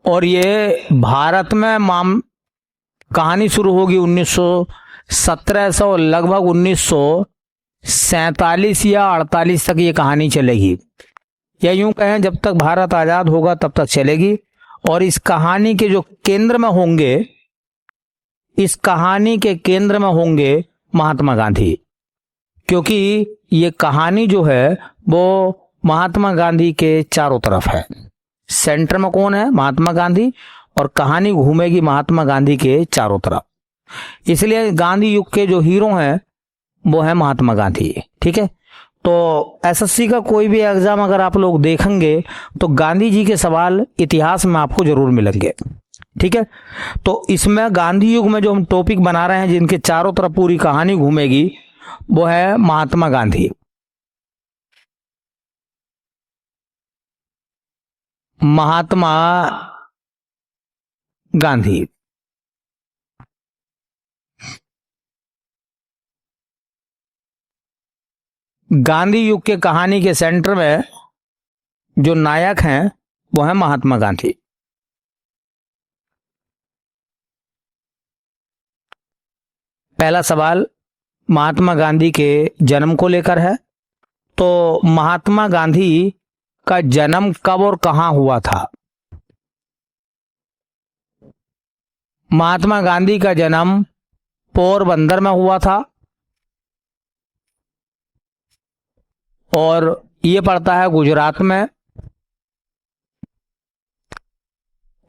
और ये भारत में कहानी शुरू होगी 1700 लगभग 1947 या 48 तक ये कहानी चलेगी, या यूं कहें जब तक भारत आजाद होगा तब तक चलेगी। और इस कहानी के जो केंद्र में होंगे, इस कहानी के केंद्र में होंगे महात्मा गांधी, क्योंकि ये कहानी जो है वो महात्मा गांधी के चारों तरफ है। सेंटर में कौन है? महात्मा गांधी, और कहानी घूमेगी महात्मा गांधी के चारों तरफ। इसलिए गांधी युग के जो हीरो हैं वो है महात्मा गांधी। ठीक है, तो एसएससी का कोई भी एग्जाम अगर आप लोग देखेंगे तो गांधी जी के सवाल इतिहास में आपको जरूर मिलेंगे। ठीक है, तो इसमें गांधी युग में जो हम टॉपिक बना रहे हैं, जिनके चारों तरफ पूरी कहानी घूमेगी, वो है महात्मा गांधी। महात्मा गांधी गांधी युग के कहानी के सेंटर में जो नायक हैं वो है महात्मा गांधी। पहला सवाल महात्मा गांधी के जन्म को लेकर है। तो महात्मा गांधी का जन्म कब और कहां हुआ था? महात्मा गांधी का जन्म पोरबंदर में हुआ था, और ये पड़ता है गुजरात में।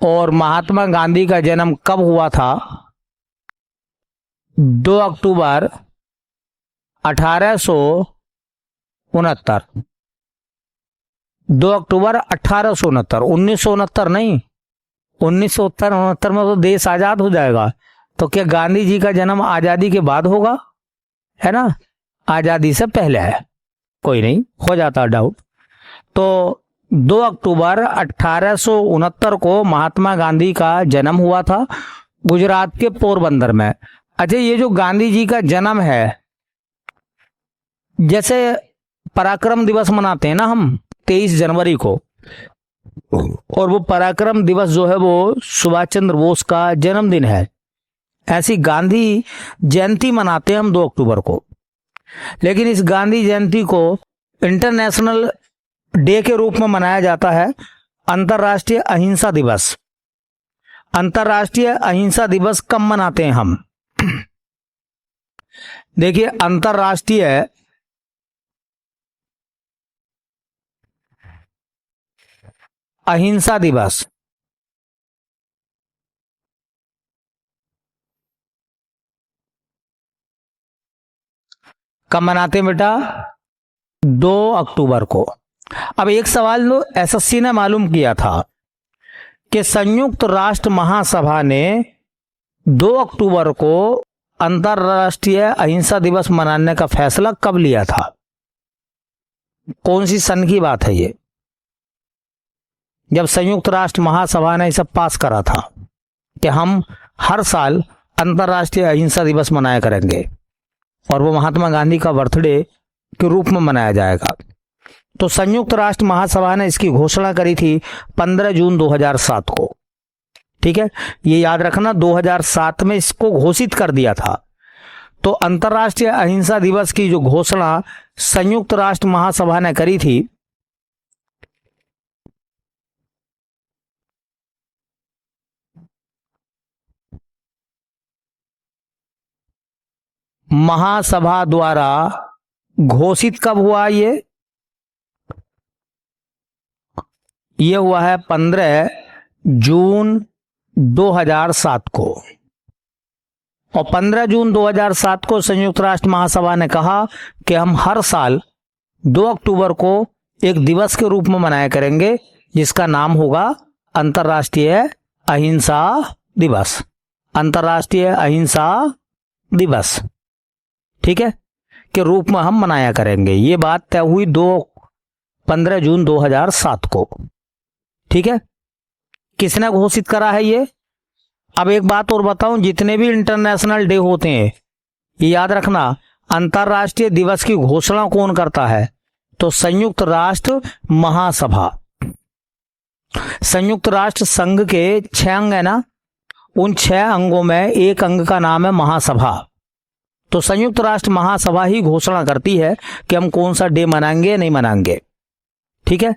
और महात्मा गांधी का जन्म कब हुआ था? 2 अक्टूबर 1869। 2 अक्टूबर 1869, 1969 नहीं, 1969 में तो देश आजाद हो जाएगा। तो क्या गांधी जी का जन्म आजादी के बाद होगा? है ना, आजादी से पहले है। कोई नहीं, हो जाता डाउट। तो 2 अक्टूबर 1869 को महात्मा गांधी का जन्म हुआ था गुजरात के पोरबंदर में। अच्छा, ये जो गांधी जी का जन्म है, जैसे पराक्रम दिवस मनाते हैं ना हम 23 जनवरी को, और वो पराक्रम दिवस जो है वो सुभाष चंद्र बोस का जन्मदिन है, ऐसी गांधी जयंती मनाते हैं हम 2 अक्टूबर को। लेकिन इस गांधी जयंती को इंटरनेशनल डे के रूप में मनाया जाता है, अंतर्राष्ट्रीय अहिंसा दिवस। अंतर्राष्ट्रीय अहिंसा दिवस कब मनाते हैं हम? देखिए, अंतर्राष्ट्रीय अहिंसा दिवस कब मनाते हैं बेटा? 2 अक्टूबर को। अब एक सवाल तो एसएससी ने मालूम किया था कि संयुक्त राष्ट्र महासभा ने 2 अक्टूबर को अंतर्राष्ट्रीय अहिंसा दिवस मनाने का फैसला कब लिया था? कौन सी सन की बात है ये, जब संयुक्त राष्ट्र महासभा ने इसे पास करा था कि हम हर साल अंतर्राष्ट्रीय अहिंसा दिवस मनाया करेंगे, और वो महात्मा गांधी का बर्थडे के रूप में मनाया जाएगा। तो संयुक्त राष्ट्र महासभा ने इसकी घोषणा करी थी 15 जून 2007 को। ठीक है, ये याद रखना, 2007 में इसको घोषित कर दिया था। तो अंतर्राष्ट्रीय अहिंसा दिवस की जो घोषणा संयुक्त राष्ट्र महासभा ने करी थी, महासभा द्वारा घोषित कब हुआ? ये हुआ है 15 जून 2007 को। और 15 जून 2007 को संयुक्त राष्ट्र महासभा ने कहा कि हम हर साल 2 अक्टूबर को एक दिवस के रूप में मनाया करेंगे, जिसका नाम होगा अंतर्राष्ट्रीय अहिंसा दिवस। अंतर्राष्ट्रीय अहिंसा दिवस, ठीक है, के रूप में हम मनाया करेंगे। ये बात तय हुई 15 जून 2007 को। ठीक है, किसने घोषित करा है ये? अब एक बात और बताऊं, जितने भी इंटरनेशनल डे होते हैं, ये याद रखना, अंतर्राष्ट्रीय दिवस की घोषणा कौन करता है? तो संयुक्त राष्ट्र महासभा। संयुक्त राष्ट्र संघ के 6 अंग है ना, उन 6 अंगों में एक अंग का नाम है महासभा। तो संयुक्त राष्ट्र महासभा ही घोषणा करती है कि हम कौन सा डे मनाएंगे नहीं मनाएंगे। ठीक है,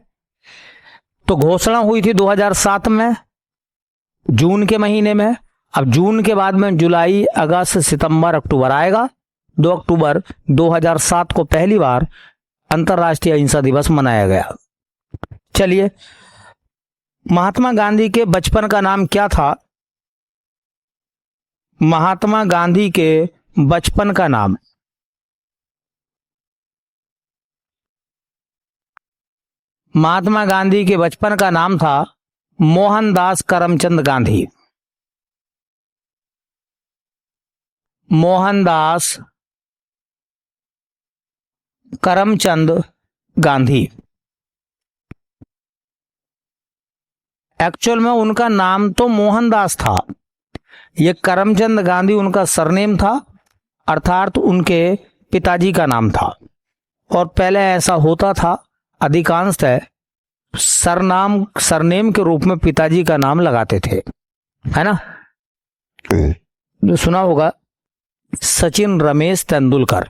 तो घोषणा हुई थी 2007 में, जून के महीने में। अब जून के बाद में जुलाई, अगस्त, सितंबर, अक्टूबर आएगा। 2 अक्टूबर 2007 को पहली बार अंतर्राष्ट्रीय अहिंसा दिवस मनाया गया। चलिए, महात्मा गांधी के बचपन का नाम क्या था? महात्मा गांधी के बचपन का नाम, महात्मा गांधी के बचपन का नाम था मोहनदास करमचंद गांधी। मोहनदास करमचंद गांधी। एक्चुअल में उनका नाम तो मोहनदास था, ये करमचंद गांधी उनका सरनेम था, अर्थात उनके पिताजी का नाम था। और पहले ऐसा होता था, अधिकांशतः सरनेम के रूप में पिताजी का नाम लगाते थे, है ना। जो सुना होगा सचिन रमेश तेंदुलकर,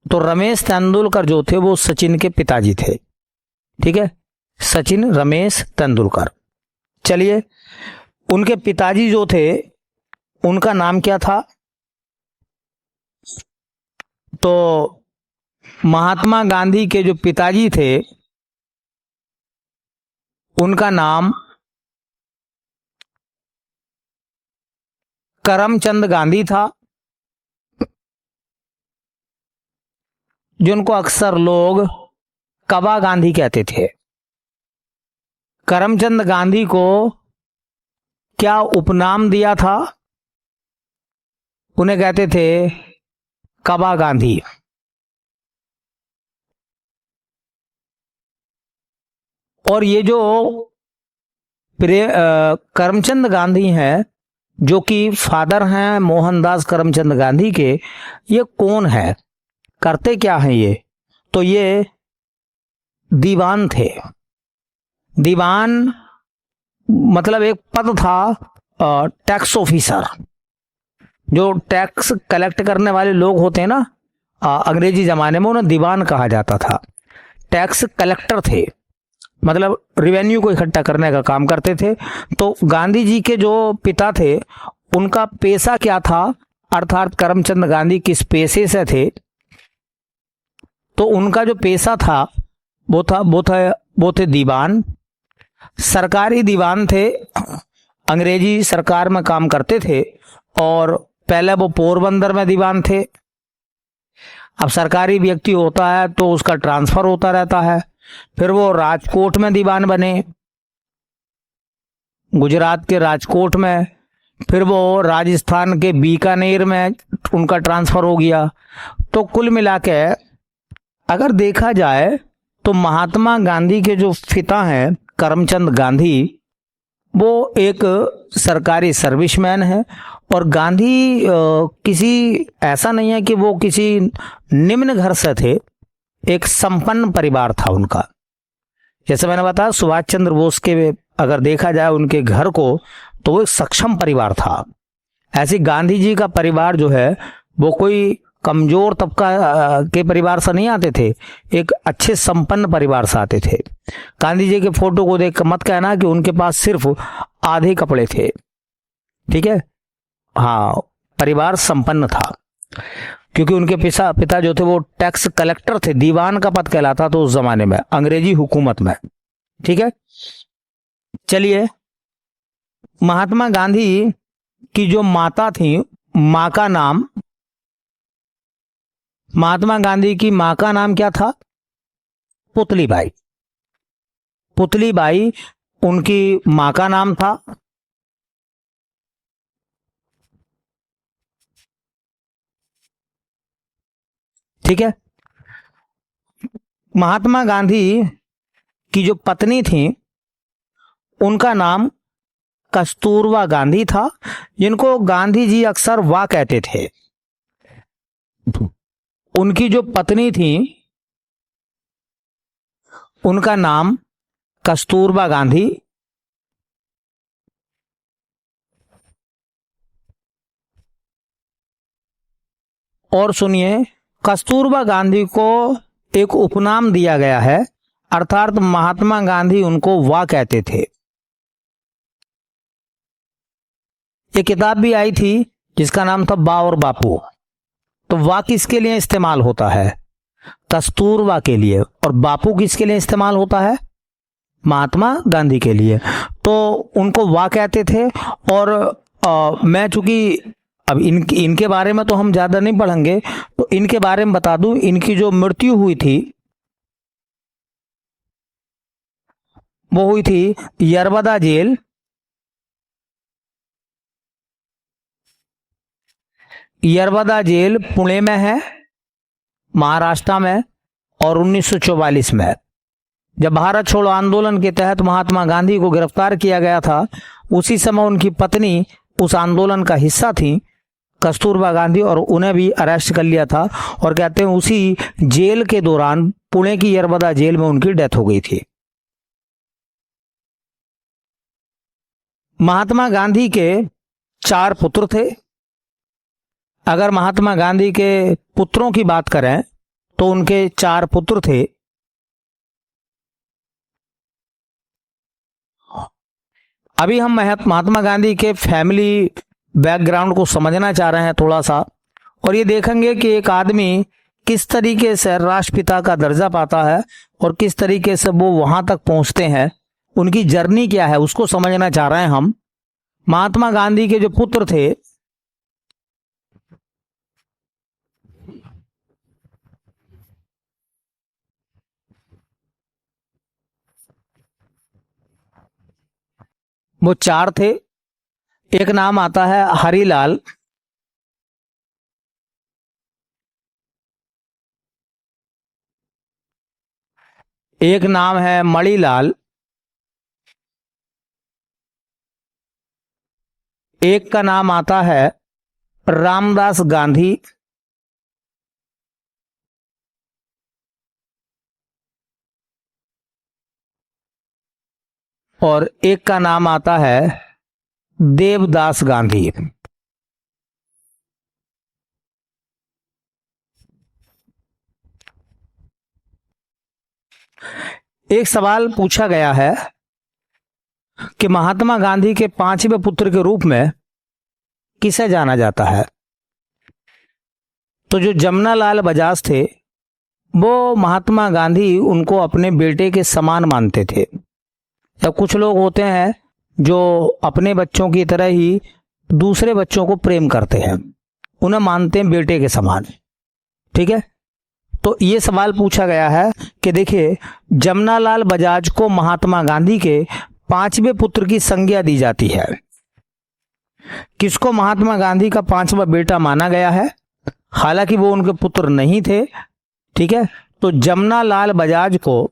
तो रमेश तेंदुलकर जो थे वो सचिन के पिताजी थे। ठीक है, सचिन रमेश तेंदुलकर। चलिए, उनके पिताजी जो थे उनका नाम क्या था? तो महात्मा गांधी के जो पिताजी थे उनका नाम करमचंद गांधी था, जिनको अक्सर लोग कबा गांधी कहते थे। करमचंद गांधी को क्या उपनाम दिया था? उन्हें कहते थे कबा गांधी। और ये जो करमचंद गांधी हैं, जो कि फादर हैं मोहनदास करमचंद गांधी के, ये कौन है, करते क्या हैं ये? तो ये दीवान थे। दीवान मतलब एक पद था टैक्स ऑफिसर, जो टैक्स कलेक्ट करने वाले लोग होते हैं ना, अंग्रेजी जमाने में उन्हें दीवान कहा जाता था। टैक्स कलेक्टर थे, मतलब रिवेन्यू को इकट्ठा करने का काम करते थे। तो गांधी जी के जो पिता थे उनका पेशा क्या था, अर्थात करमचंद गांधी किस पेशे से थे? तो उनका जो पेशा था वो थे दीवान, सरकारी दीवान थे, अंग्रेजी सरकार में काम करते थे। और पहले वो पोरबंदर में दीवान थे। अब सरकारी व्यक्ति होता है तो उसका ट्रांसफर होता रहता है, फिर वो राजकोट में दीवान बने, गुजरात के राजकोट में, फिर वो राजस्थान के बीकानेर में उनका ट्रांसफर हो गया। तो कुल मिला के अगर देखा जाए तो महात्मा गांधी के जो पिता हैं करमचंद गांधी, वो एक सरकारी सर्विसमैन है। और गांधी किसी ऐसा नहीं है कि वो किसी निम्न घर से थे, एक संपन्न परिवार था उनका। जैसे मैंने बताया सुभाष चंद्र बोस के अगर देखा जाए उनके घर को, तो वो एक सक्षम परिवार था। ऐसे गांधी जी का परिवार जो है वो कोई कमजोर तबका के परिवार से नहीं आते थे, एक अच्छे संपन्न परिवार से आते थे। गांधी जी के फोटो को देख कर मत कहना कि उनके पास सिर्फ आधे कपड़े थे। ठीक है, हाँ, परिवार संपन्न था, क्योंकि उनके पिता जो थे वो टैक्स कलेक्टर थे, दीवान का पद कहलाता था उस जमाने में अंग्रेजी हुकूमत में। ठीक है, चलिए, महात्मा गांधी की जो माता थी, माँ का नाम, महात्मा गांधी की माँ का नाम क्या था? पुतलीबाई। पुतलीबाई उनकी माँ का नाम था। ठीक है, महात्मा गांधी की जो पत्नी थी उनका नाम कस्तूरबा गांधी था, जिनको गांधी जी अक्सर वाह कहते थे। उनकी जो पत्नी थी उनका नाम कस्तूरबा गांधी, और सुनिए, कस्तूरबा गांधी को एक उपनाम दिया गया है, अर्थात महात्मा गांधी उनको वाह कहते थे। ये किताब भी आई थी जिसका नाम था बा और बापू। तो वाह किसके लिए इस्तेमाल होता है? कस्तूरबा के लिए। और बापू किसके लिए इस्तेमाल होता है? महात्मा गांधी के लिए। तो उनको वाह कहते थे। और मैं चूंकि अब इनके बारे में तो हम ज्यादा नहीं पढ़ेंगे, तो इनके बारे में बता दूं, इनकी जो मृत्यु हुई थी वो हुई थी यरबदा जेल, यरबदा जेल पुणे में है, महाराष्ट्र में, और 1944 में। जब भारत छोड़ो आंदोलन के तहत महात्मा गांधी को गिरफ्तार किया गया था, उसी समय उनकी पत्नी उस आंदोलन का हिस्सा थी, कस्तूरबा गांधी, और उन्हें भी अरेस्ट कर लिया था। और कहते हैं उसी जेल के दौरान पुणे की यरबदा जेल में उनकी डेथ हो गई थी। महात्मा गांधी के 4 पुत्र थे। अगर महात्मा गांधी के पुत्रों की बात करें तो उनके 4 पुत्र थे। अभी हम महात्मा गांधी के फैमिली बैकग्राउंड को समझना चाह रहे हैं थोड़ा सा, और ये देखेंगे कि एक आदमी किस तरीके से राष्ट्रपिता का दर्जा पाता है और किस तरीके से वो वहां तक पहुंचते हैं, उनकी जर्नी क्या है, उसको समझना चाह रहे हैं हम। महात्मा गांधी के जो पुत्र थे, वो 4 थे। एक नाम आता है हरिलाल, एक नाम है मणिलाल, एक का नाम आता है रामदास गांधी, और एक का नाम आता है देवदास गांधी। एक सवाल पूछा गया है कि महात्मा गांधी के 5वें पुत्र के रूप में किसे जाना जाता है? तो जो जमनालाल बजाज थे, वो महात्मा गांधी उनको अपने बेटे के समान मानते थे। या कुछ लोग होते हैं जो अपने बच्चों की तरह ही दूसरे बच्चों को प्रेम करते हैं, उन्हें मानते हैं बेटे के समान। ठीक है, तो ये सवाल पूछा गया है कि देखिए, जमनालाल बजाज को महात्मा गांधी के 5वें पुत्र की संज्ञा दी जाती है। किसको महात्मा गांधी का 5वां बेटा माना गया है? हालांकि वो उनके पुत्र नहीं थे। ठीक है, तो जमनालाल बजाज को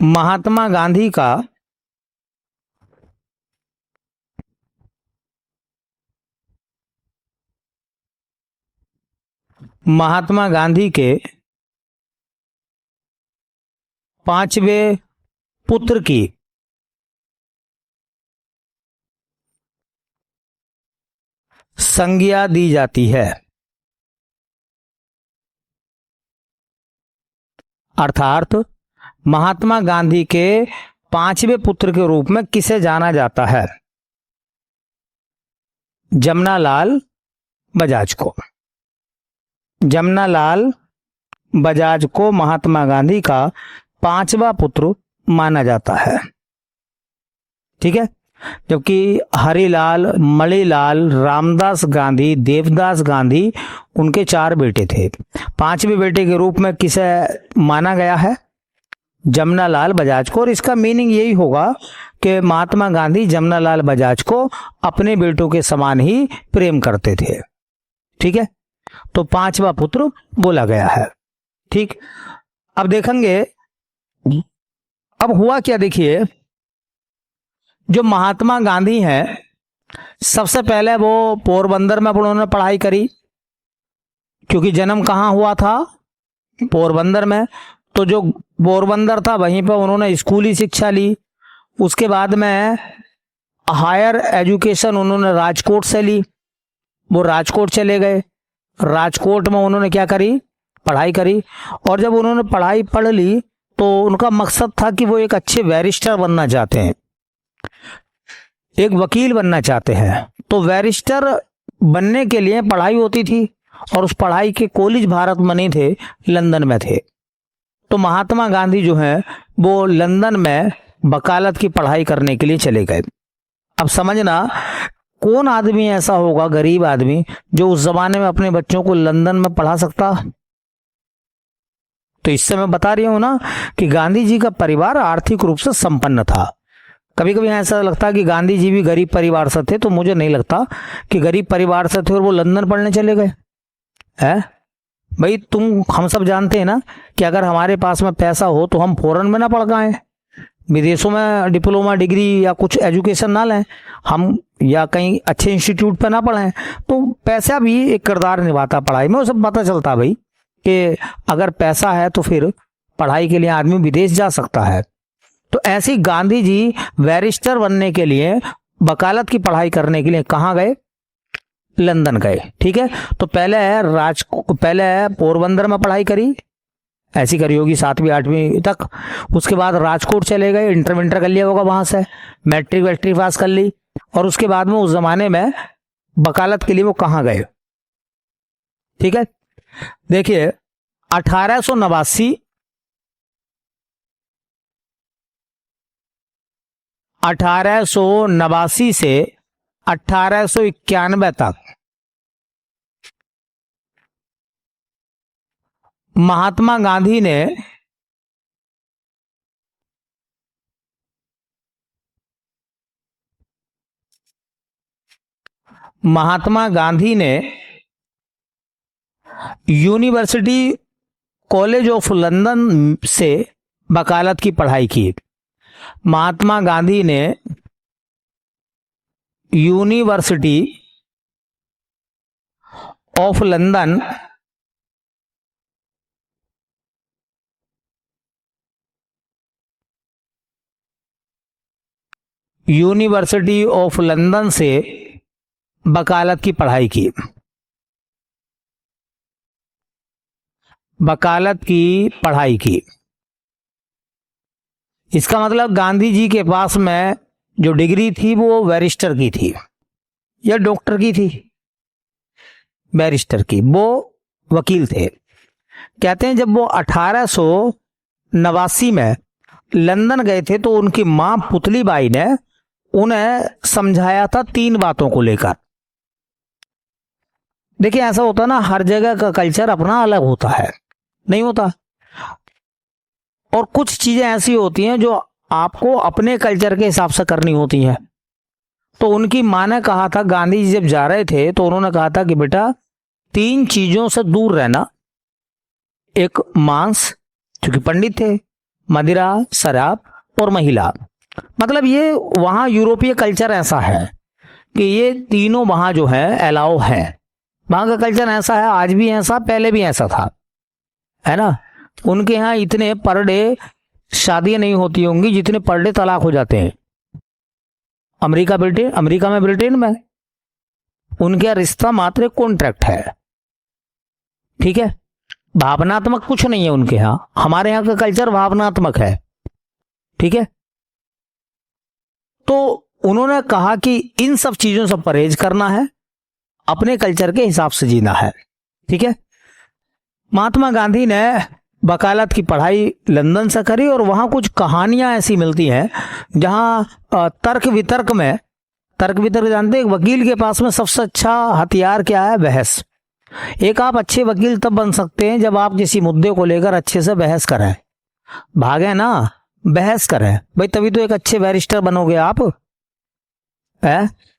महात्मा गांधी का महात्मा गांधी के 5वें पुत्र की संज्ञा दी जाती है। अर्थात महात्मा गांधी के 5वें पुत्र के रूप में किसे जाना जाता है? जमनालाल बजाज को। जमनालाल बजाज को महात्मा गांधी का 5वां पुत्र माना जाता है। ठीक है, जबकि हरिलाल, मणिलाल, रामदास गांधी, देवदास गांधी उनके 4 बेटे थे। 5वें बेटे के रूप में किसे माना गया है? जमनालाल बजाज को। और इसका मीनिंग यही होगा कि महात्मा गांधी जमनालाल बजाज को अपने बेटों के समान ही प्रेम करते थे। ठीक है, तो 5वां पुत्र बोला गया है। ठीक, अब देखेंगे अब हुआ क्या। देखिए, जो महात्मा गांधी हैं, सबसे पहले वो पोरबंदर में उन्होंने पढ़ाई करी, क्योंकि जन्म कहाँ हुआ था? पोरबंदर में। तो जो पोरबंदर था वहीं पर उन्होंने स्कूली शिक्षा ली। उसके बाद में हायर एजुकेशन उन्होंने राजकोट से ली। वो राजकोट चले गए, राजकोट में उन्होंने क्या करी? पढ़ाई करी। और जब उन्होंने पढ़ाई पढ़ ली तो उनका मकसद था कि वो एक अच्छे बैरिस्टर बनना चाहते हैं, एक वकील बनना चाहते हैं। तो बैरिस्टर बनने के लिए पढ़ाई होती थी, और उस पढ़ाई के कॉलेज भारत में नहीं थे, लंदन में थे। तो महात्मा गांधी जो हैं वो लंदन में वकालत की पढ़ाई करने के लिए चले गए। अब समझना, कौन आदमी ऐसा होगा, गरीब आदमी, जो उस जमाने में अपने बच्चों को लंदन में पढ़ा सकता? तो इससे मैं बता रही हूं ना कि गांधी जी का परिवार आर्थिक रूप से संपन्न था। कभी कभी ऐसा लगता है कि गांधी जी भी गरीब परिवार से थे, तो मुझे नहीं लगता कि गरीब परिवार से थे और वो लंदन पढ़ने चले गए है। भाई हम सब जानते हैं ना कि अगर हमारे पास में पैसा हो तो हम फॉरेन में ना पढ़ के आए, विदेशों में डिप्लोमा डिग्री या कुछ एजुकेशन ना लें हम, या कहीं अच्छे इंस्टीट्यूट पे ना पढ़ें। तो पैसा भी एक किरदार निभाता पढ़ाई में, वो सब पता चलता भाई कि अगर पैसा है तो फिर पढ़ाई के लिए आदमी विदेश जा सकता है। तो ऐसे गांधी जी बैरिस्टर बनने के लिए, वकालत की पढ़ाई करने के लिए कहाँ गए? लंदन गए। ठीक है, तो पहले पोरबंदर में पढ़ाई करी, ऐसी करी होगी 7वीं 8वीं तक। उसके बाद राजकोट चले गए, इंटर कर लिया होगा वहां से, मैट्रिक वैट्रिक पास कर ली। और उसके बाद में उस जमाने में वकालत के लिए वो कहाँ गए? ठीक है, देखिए 1889 से 1891 तक महात्मा गांधी ने यूनिवर्सिटी कॉलेज ऑफ लंदन से वकालत की पढ़ाई की। महात्मा गांधी ने यूनिवर्सिटी ऑफ लंदन से वकालत की पढ़ाई की। इसका मतलब गांधी जी के पास में जो डिग्री थी वो बैरिस्टर की थी या डॉक्टर की थी? बैरिस्टर की। वो वकील थे। कहते हैं जब वो 1889 में लंदन गए थे तो उनकी मां पुतली बाई ने उन्हें समझाया था 3 बातों को लेकर। देखिए ऐसा होता ना, हर जगह का कल्चर अपना अलग होता है, नहीं होता? और कुछ चीजें ऐसी होती हैं जो आपको अपने कल्चर के हिसाब से करनी होती हैं। तो उनकी मां ने कहा था, गांधी जी जब जा रहे थे तो उन्होंने कहा था कि बेटा 3 चीजों से दूर रहना। एक मांस, क्योंकि पंडित थे, मदिरा, शराब और महिला। मतलब ये वहां यूरोपीय कल्चर ऐसा है कि ये तीनों वहां जो है अलाउ है। वहां का कल्चर ऐसा है, आज भी ऐसा, पहले भी ऐसा था, है ना? उनके यहाँ इतने पर डे शादियां नहीं होती होंगी जितने पर डे तलाक हो जाते हैं। अमेरिका में, ब्रिटेन में उनके रिश्ता मात्र कॉन्ट्रैक्ट है। ठीक है, भावनात्मक कुछ नहीं है उनके यहाँ। हमारे यहाँ का कल्चर भावनात्मक है। ठीक है, तो उन्होंने कहा कि इन सब चीजों से परहेज करना है, अपने कल्चर के हिसाब से जीना है। ठीक है, महात्मा गांधी ने वकालत की पढ़ाई लंदन से करी और वहां कुछ कहानियां ऐसी मिलती हैं जहां तर्क वितर्क जानते हैं, वकील के पास में सबसे अच्छा हथियार क्या है? बहस। एक आप अच्छे वकील तब बन सकते हैं जब आप किसी मुद्दे को लेकर अच्छे से बहस करें, भागे ना, बहस करें भाई, तभी तो एक अच्छे बैरिस्टर बनोगे आप।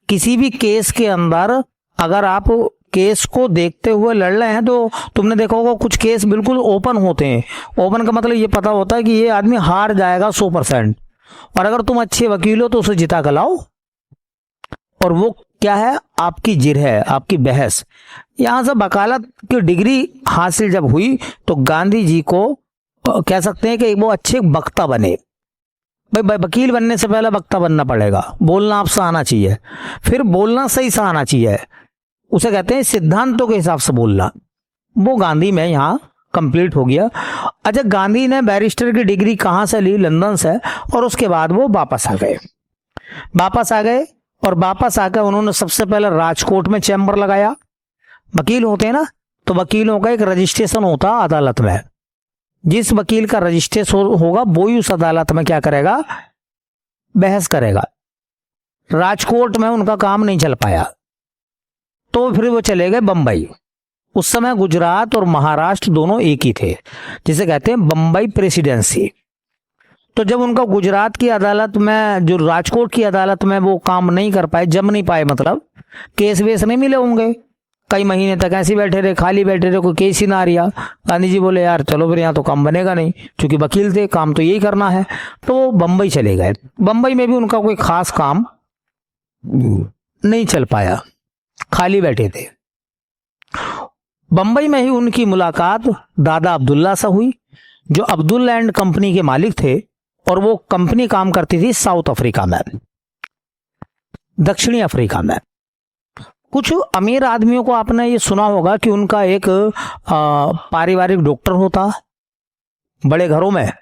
किसी भी केस के अंदर अगर आप केस को देखते हुए लड़ रहे हैं तो तुमने देखा होगा कुछ केस बिल्कुल ओपन होते हैं। ओपन का मतलब ये पता होता है कि ये आदमी हार जाएगा 100%, और अगर तुम अच्छे वकील हो तो उसे जिता कर लाओ। और वो क्या है, आपकी जिर है, आपकी बहस। यहां से वकालत की डिग्री हासिल जब हुई तो गांधी जी को कह सकते हैं कि वो अच्छे वक्ता बने। भाई वकील बनने से पहले वक्ता बनना पड़ेगा, बोलना आपसे आना चाहिए, फिर बोलना सही से आना चाहिए, उसे कहते हैं सिद्धांतों के हिसाब से बोलना। वो गांधी में यहाँ कंप्लीट हो गया। अच्छा, गांधी ने बैरिस्टर की डिग्री कहाँ से ली? लंदन से। और उसके बाद वो वापस आ गए, और वापस आकर उन्होंने सबसे पहले राजकोट में चैम्बर लगाया। वकील होते हैं ना, तो वकीलों का एक रजिस्ट्रेशन होता अदालत में। जिस वकील का रजिस्ट्रेशन होगा वो ही उस अदालत में क्या करेगा? बहस करेगा। राजकोट में उनका काम नहीं चल पाया तो फिर वो चले गए बंबई। उस समय गुजरात और महाराष्ट्र दोनों एक ही थे, जिसे कहते हैं बंबई प्रेसिडेंसी। तो जब उनका गुजरात की अदालत में, जो राजकोट की अदालत में वो काम नहीं कर पाए, जम नहीं पाए, मतलब केस वेस नहीं मिले होंगे, कई महीने तक ऐसे बैठे रहे, खाली बैठे रहे, कोई केस ही ना आ रिया। गांधी जी बोले यार चलो फिर, यहाँ तो काम बनेगा नहीं, क्योंकि वकील थे, काम तो यही करना है। तो वो बंबई चले गए। बंबई में भी उनका कोई खास काम नहीं चल पाया, खाली बैठे थे। बंबई में ही उनकी मुलाकात दादा अब्दुल्ला से हुई, जो अब्दुल्ला एंड कंपनी के मालिक थे, और वो कंपनी काम करती थी साउथ अफ्रीका में, दक्षिणी अफ्रीका में। कुछ अमीर आदमियों को आपने ये सुना होगा कि उनका एक पारिवारिक डॉक्टर होता बड़े घरों में।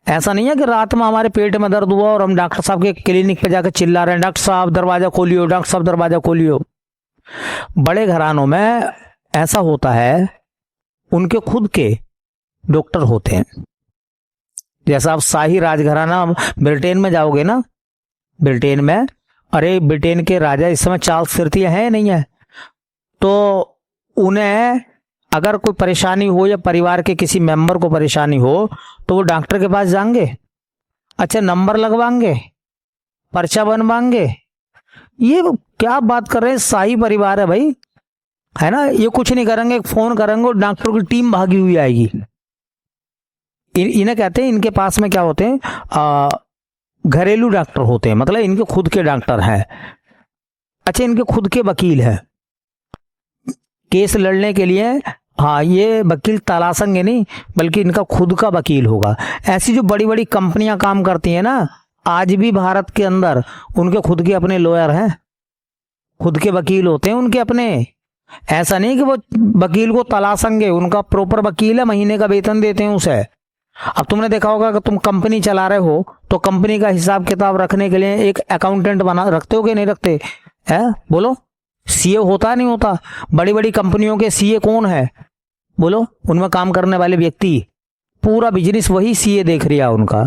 ऐसा नहीं है कि रात में हमारे पेट में दर्द हुआ और हम डॉक्टर साहब के क्लिनिक पे जाकर चिल्ला रहे हैं, डॉक्टर साहब दरवाजा खोलियो, डॉक्टर साहब दरवाजा खोलियो। बड़े घरानों में ऐसा होता है, उनके खुद के डॉक्टर होते हैं। जैसा आप शाही राजघराना ब्रिटेन में जाओगे ना, ब्रिटेन में, अरे ब्रिटेन के राजा इस समय चार्ल्स तृतीय है नहीं है, तो उन्हें अगर कोई परेशानी हो या परिवार के किसी मेंबर को परेशानी हो तो वो डॉक्टर के पास जाएंगे, अच्छा नंबर लगवाएंगे, पर्चा बनवाएंगे। ये क्या बात कर रहे हैं, शाही परिवार है भाई, है ना। ये कुछ नहीं करेंगे, फोन करेंगे और डॉक्टर की टीम भागी हुई आएगी। इन्हें कहते हैं, इनके पास में क्या होते हैं, घरेलू डॉक्टर होते हैं, मतलब इनके खुद के डॉक्टर हैं। अच्छा, इनके खुद के वकील हैं केस लड़ने के लिए। हाँ, ये वकील तलाशेंगे नहीं, बल्कि इनका खुद का वकील होगा। ऐसी जो बड़ी बड़ी कंपनियां काम करती हैं ना, आज भी भारत के अंदर उनके खुद के अपने लॉयर हैं, खुद के वकील होते हैं उनके अपने। ऐसा नहीं कि वो वकील को तलाशेंगे, उनका प्रॉपर वकील है, महीने का वेतन देते हैं उसे। अब तुमने देखा होगा कि तुम कंपनी चला रहे हो तो कंपनी का हिसाब किताब रखने के लिए एक अकाउंटेंट बना रखते हो कि नहीं रखते? है बोलो, सीए होता नहीं होता? बड़ी बड़ी कंपनियों के सीए कौन है बोलो? उनमें काम करने वाले व्यक्ति, पूरा बिजनेस वही सीए देख रहा है उनका।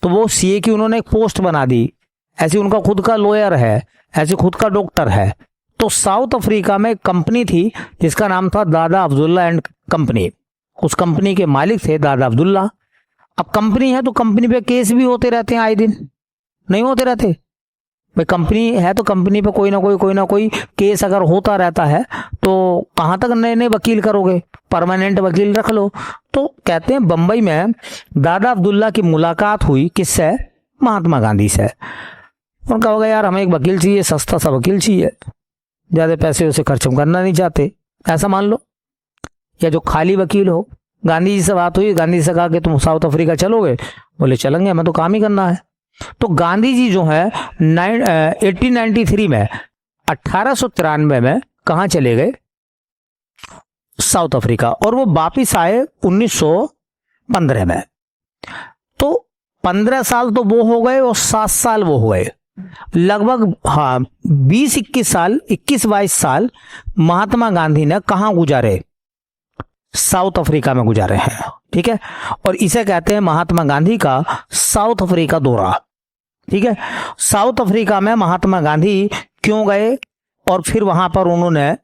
तो वो सीए की उन्होंने एक पोस्ट बना दी, ऐसी उनका खुद का लॉयर है, ऐसे खुद का डॉक्टर है। तो साउथ अफ्रीका में एक कंपनी थी जिसका नाम था दादा अब्दुल्ला एंड कंपनी। उस कंपनी के मालिक थे दादा अब्दुल्ला। अब कंपनी है तो कंपनी पे केस भी होते रहते हैं, आए दिन नहीं होते रहते भाई? कंपनी है तो कंपनी पे कोई ना कोई केस अगर होता रहता है, तो कहाँ तक नए नए वकील करोगे? परमानेंट वकील रख लो। तो कहते हैं बंबई में दादा अब्दुल्ला की मुलाकात हुई किससे? महात्मा गांधी से। उनका होगा यार हमें एक वकील चाहिए, सस्ता सा वकील चाहिए, ज्यादा पैसे उसे खर्च करना नहीं चाहते, ऐसा मान लो, या जो खाली वकील हो। गांधी जी से बात हुई, गांधी जी से कहा कि तुम साउथ अफ्रीका चलोगे? बोले चलेंगे, हमें तो काम ही करना है। तो गांधी जी जो है 1893 में, 1893 में कहाँ चले गए? South Africa. और वो वापिस आए 1915 में। तो 15 साल तो वो हो गए और 7 साल वो हो गए, लगभग। हाँ, 21 साल महात्मा गांधी ने कहाँ गुजारे? साउथ अफ्रीका में गुजारे हैं, ठीक है। और इसे कहते हैं महात्मा गांधी का साउथ अफ्रीका दौरा, ठीक है। साउथ अफ्रीका में महात्मा गांधी क्यों गए और फिर वहां पर उन्होंने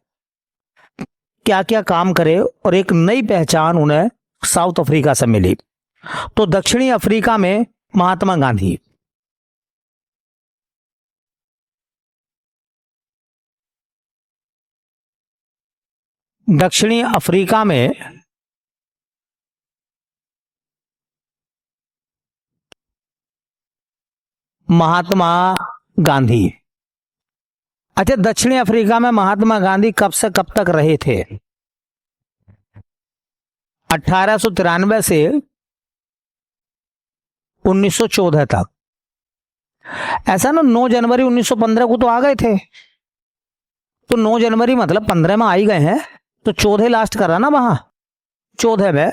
क्या क्या काम करे और एक नई पहचान उन्हें साउथ अफ्रीका से मिली। तो दक्षिणी अफ्रीका में महात्मा गांधी, दक्षिणी अफ्रीका में महात्मा गांधी। अच्छा, दक्षिणी अफ्रीका में महात्मा गांधी कब से कब तक रहे थे? 1893 से 1914 तक। ऐसा ना, 9 जनवरी 1915 को तो आ गए थे, तो 9 जनवरी मतलब 15 में आ ही गए हैं, तो 14 लास्ट करा ना वहां, 14 में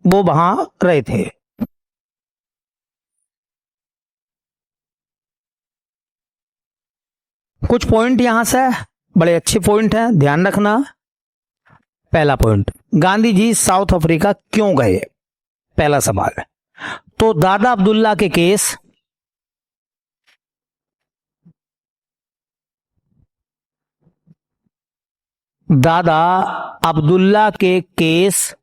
वो वहां रहे थे। कुछ पॉइंट यहां से बड़े अच्छे पॉइंट हैं, ध्यान रखना। पहला point, Gandhi ji south Africa क्यों गए? पहला सवाल। तो दादा अब्दुल्ला के केस, दादा अब्दुल्ला के केस,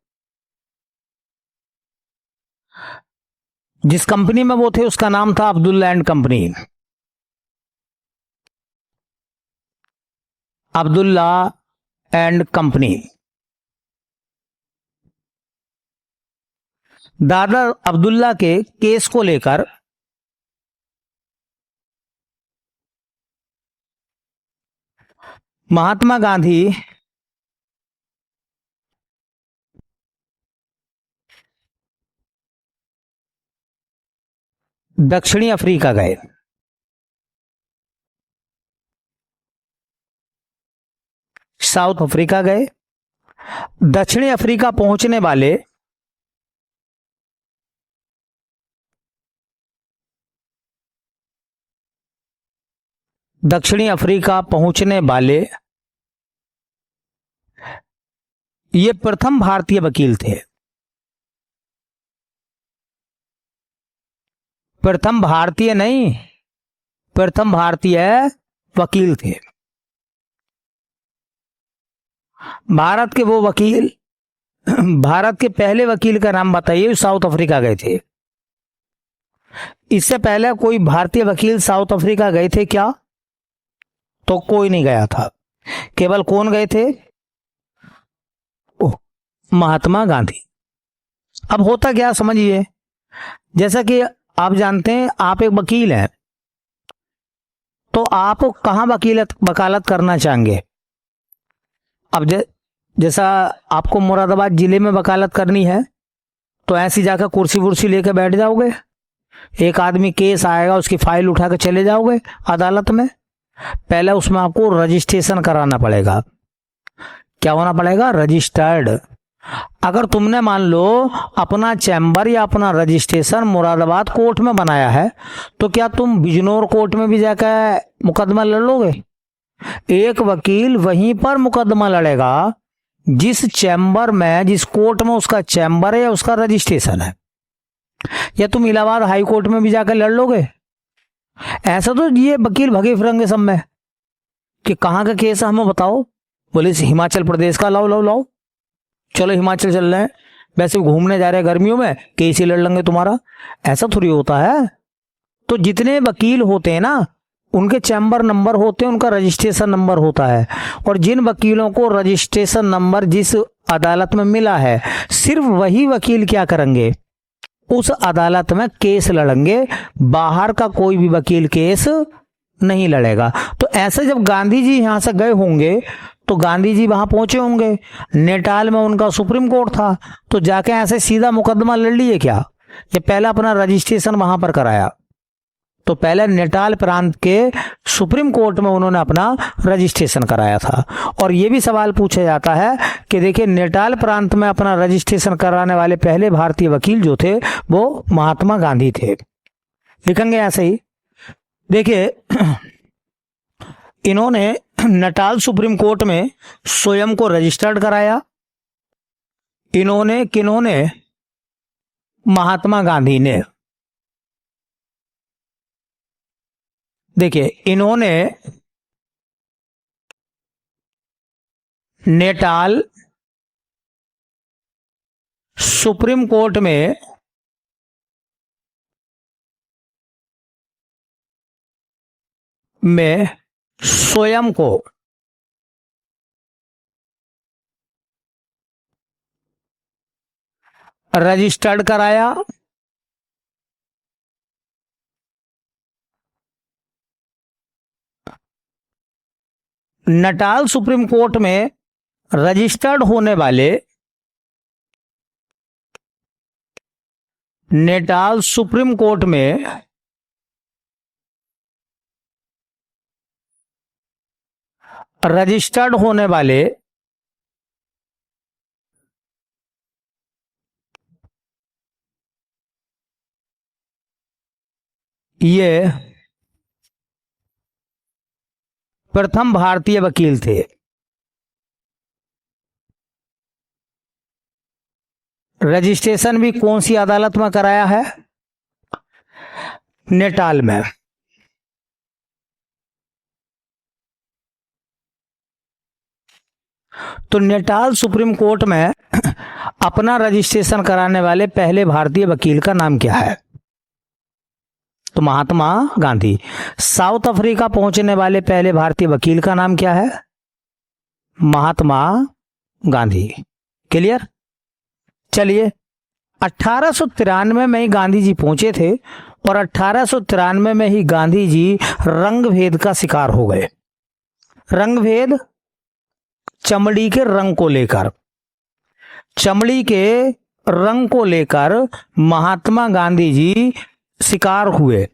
जिस कंपनी में वो थे उसका नाम था Abdullah and company, Abdullah and company. दादा अब्दुल्ला के केस को लेकर महात्मा गांधी दक्षिणी अफ्रीका गए। साउथ अफ्रीका गए। दक्षिणी अफ्रीका पहुंचने वाले दक्षिणी अफ्रीका पहुंचने वाले ये प्रथम भारतीय वकील थे। प्रथम भारतीय नहीं, प्रथम भारतीय वकील थे। भारत के वो वकील, भारत के पहले वकील का नाम बताइए, साउथ अफ्रीका गए थे। इससे पहले कोई भारतीय वकील साउथ अफ्रीका गए थे क्या? तो कोई नहीं गया था। केवल कौन गए थे? महात्मा गांधी। अब होता क्या समझिए, जैसा कि आप जानते हैं, आप एक वकील हैं, तो आप कहां वकालत करना चाहेंगे? अब जैसा आपको मुरादाबाद जिले में वकालत करनी है, तो ऐसी जाकर कुर्सी वुर्सी लेकर बैठ जाओगे, एक आदमी केस आएगा उसकी फाइल उठा के चले जाओगे अदालत में? पहले उसमें आपको रजिस्ट्रेशन कराना पड़ेगा। क्या होना पड़ेगा? रजिस्टर्ड। अगर तुमने मान लो अपना चैम्बर या अपना रजिस्ट्रेशन मुरादाबाद कोर्ट में बनाया है, तो क्या तुम बिजनौर कोर्ट में भी जाकर मुकदमा लड़ लोगे? एक वकील वहीं पर मुकदमा लड़ेगा जिस चैम्बर में, जिस कोर्ट में उसका चैम्बर है या उसका रजिस्ट्रेशन है। या तुम इलाहाबाद हाई कोर्ट में भी जाकर लड़ लोगे? ऐसा तो ये वकील भगे फिरेंगे सब में कि कहाँ का केस है हमें बताओ। बोले हिमाचल प्रदेश का, लाओ लाओ लाओ, चलो हिमाचल चल रहे हैं, वैसे घूमने जा रहे हैं गर्मियों में, केस ही लड़ लेंगे तुम्हारा। ऐसा थोड़ी होता है। तो जितने वकील होते हैं ना, उनके चैम्बर नंबर होते हैं, उनका रजिस्ट्रेशन नंबर होता है। और जिन वकीलों को रजिस्ट्रेशन नंबर जिस अदालत में मिला है, सिर्फ वही वकील क्या करेंगे? उस अदालत में केस लड़ेंगे। बाहर का कोई भी वकील केस नहीं लड़ेगा। तो ऐसे जब गांधी जी यहां से गए होंगे, तो गांधी जी वहां पहुंचे होंगे, नेटाल में उनका सुप्रीम कोर्ट था, तो जाके ऐसे सीधा मुकदमा लड़ लिए क्या? ये पहला अपना रजिस्ट्रेशन वहां पर कराया। तो पहले नेटाल प्रांत के सुप्रीम कोर्ट में उन्होंने अपना रजिस्ट्रेशन कराया था। और यह भी सवाल पूछा जाता है कि देखिए, नेटाल प्रांत में अपना रजिस्ट्रेशन कराने वाले पहले भारतीय वकील जो थे वो महात्मा गांधी थे। लिखेंगे ऐसे ही। देखिए, इन्होंने नेटाल सुप्रीम कोर्ट में स्वयं को रजिस्टर्ड कराया। इन्होंने किन्होंने? महात्मा गांधी ने। देखिए, इन्होंने नेटाल सुप्रीम कोर्ट में स्वयं को रजिस्टर्ड कराया। नेटाल सुप्रीम कोर्ट में रजिस्टर्ड होने वाले नेटाल सुप्रीम कोर्ट में रजिस्टर्ड होने वाले ये प्रथम भारतीय वकील थे। रजिस्ट्रेशन भी कौन सी अदालत में कराया है? नेटाल में। तो नेटाल सुप्रीम कोर्ट में अपना रजिस्ट्रेशन कराने वाले पहले भारतीय वकील का नाम क्या है? तो महात्मा गांधी। साउथ अफ्रीका पहुंचने वाले पहले भारतीय वकील का नाम क्या है? महात्मा गांधी। क्लियर? चलिए, 1893 में ही गांधी जी पहुंचे थे और 1893 में ही गांधी जी रंग भेद का शिकार हो गए। रंग भेद चमड़ी के रंग को लेकर, चमड़ी के रंग को लेकर महात्मा गांधी जी शिकार हुए।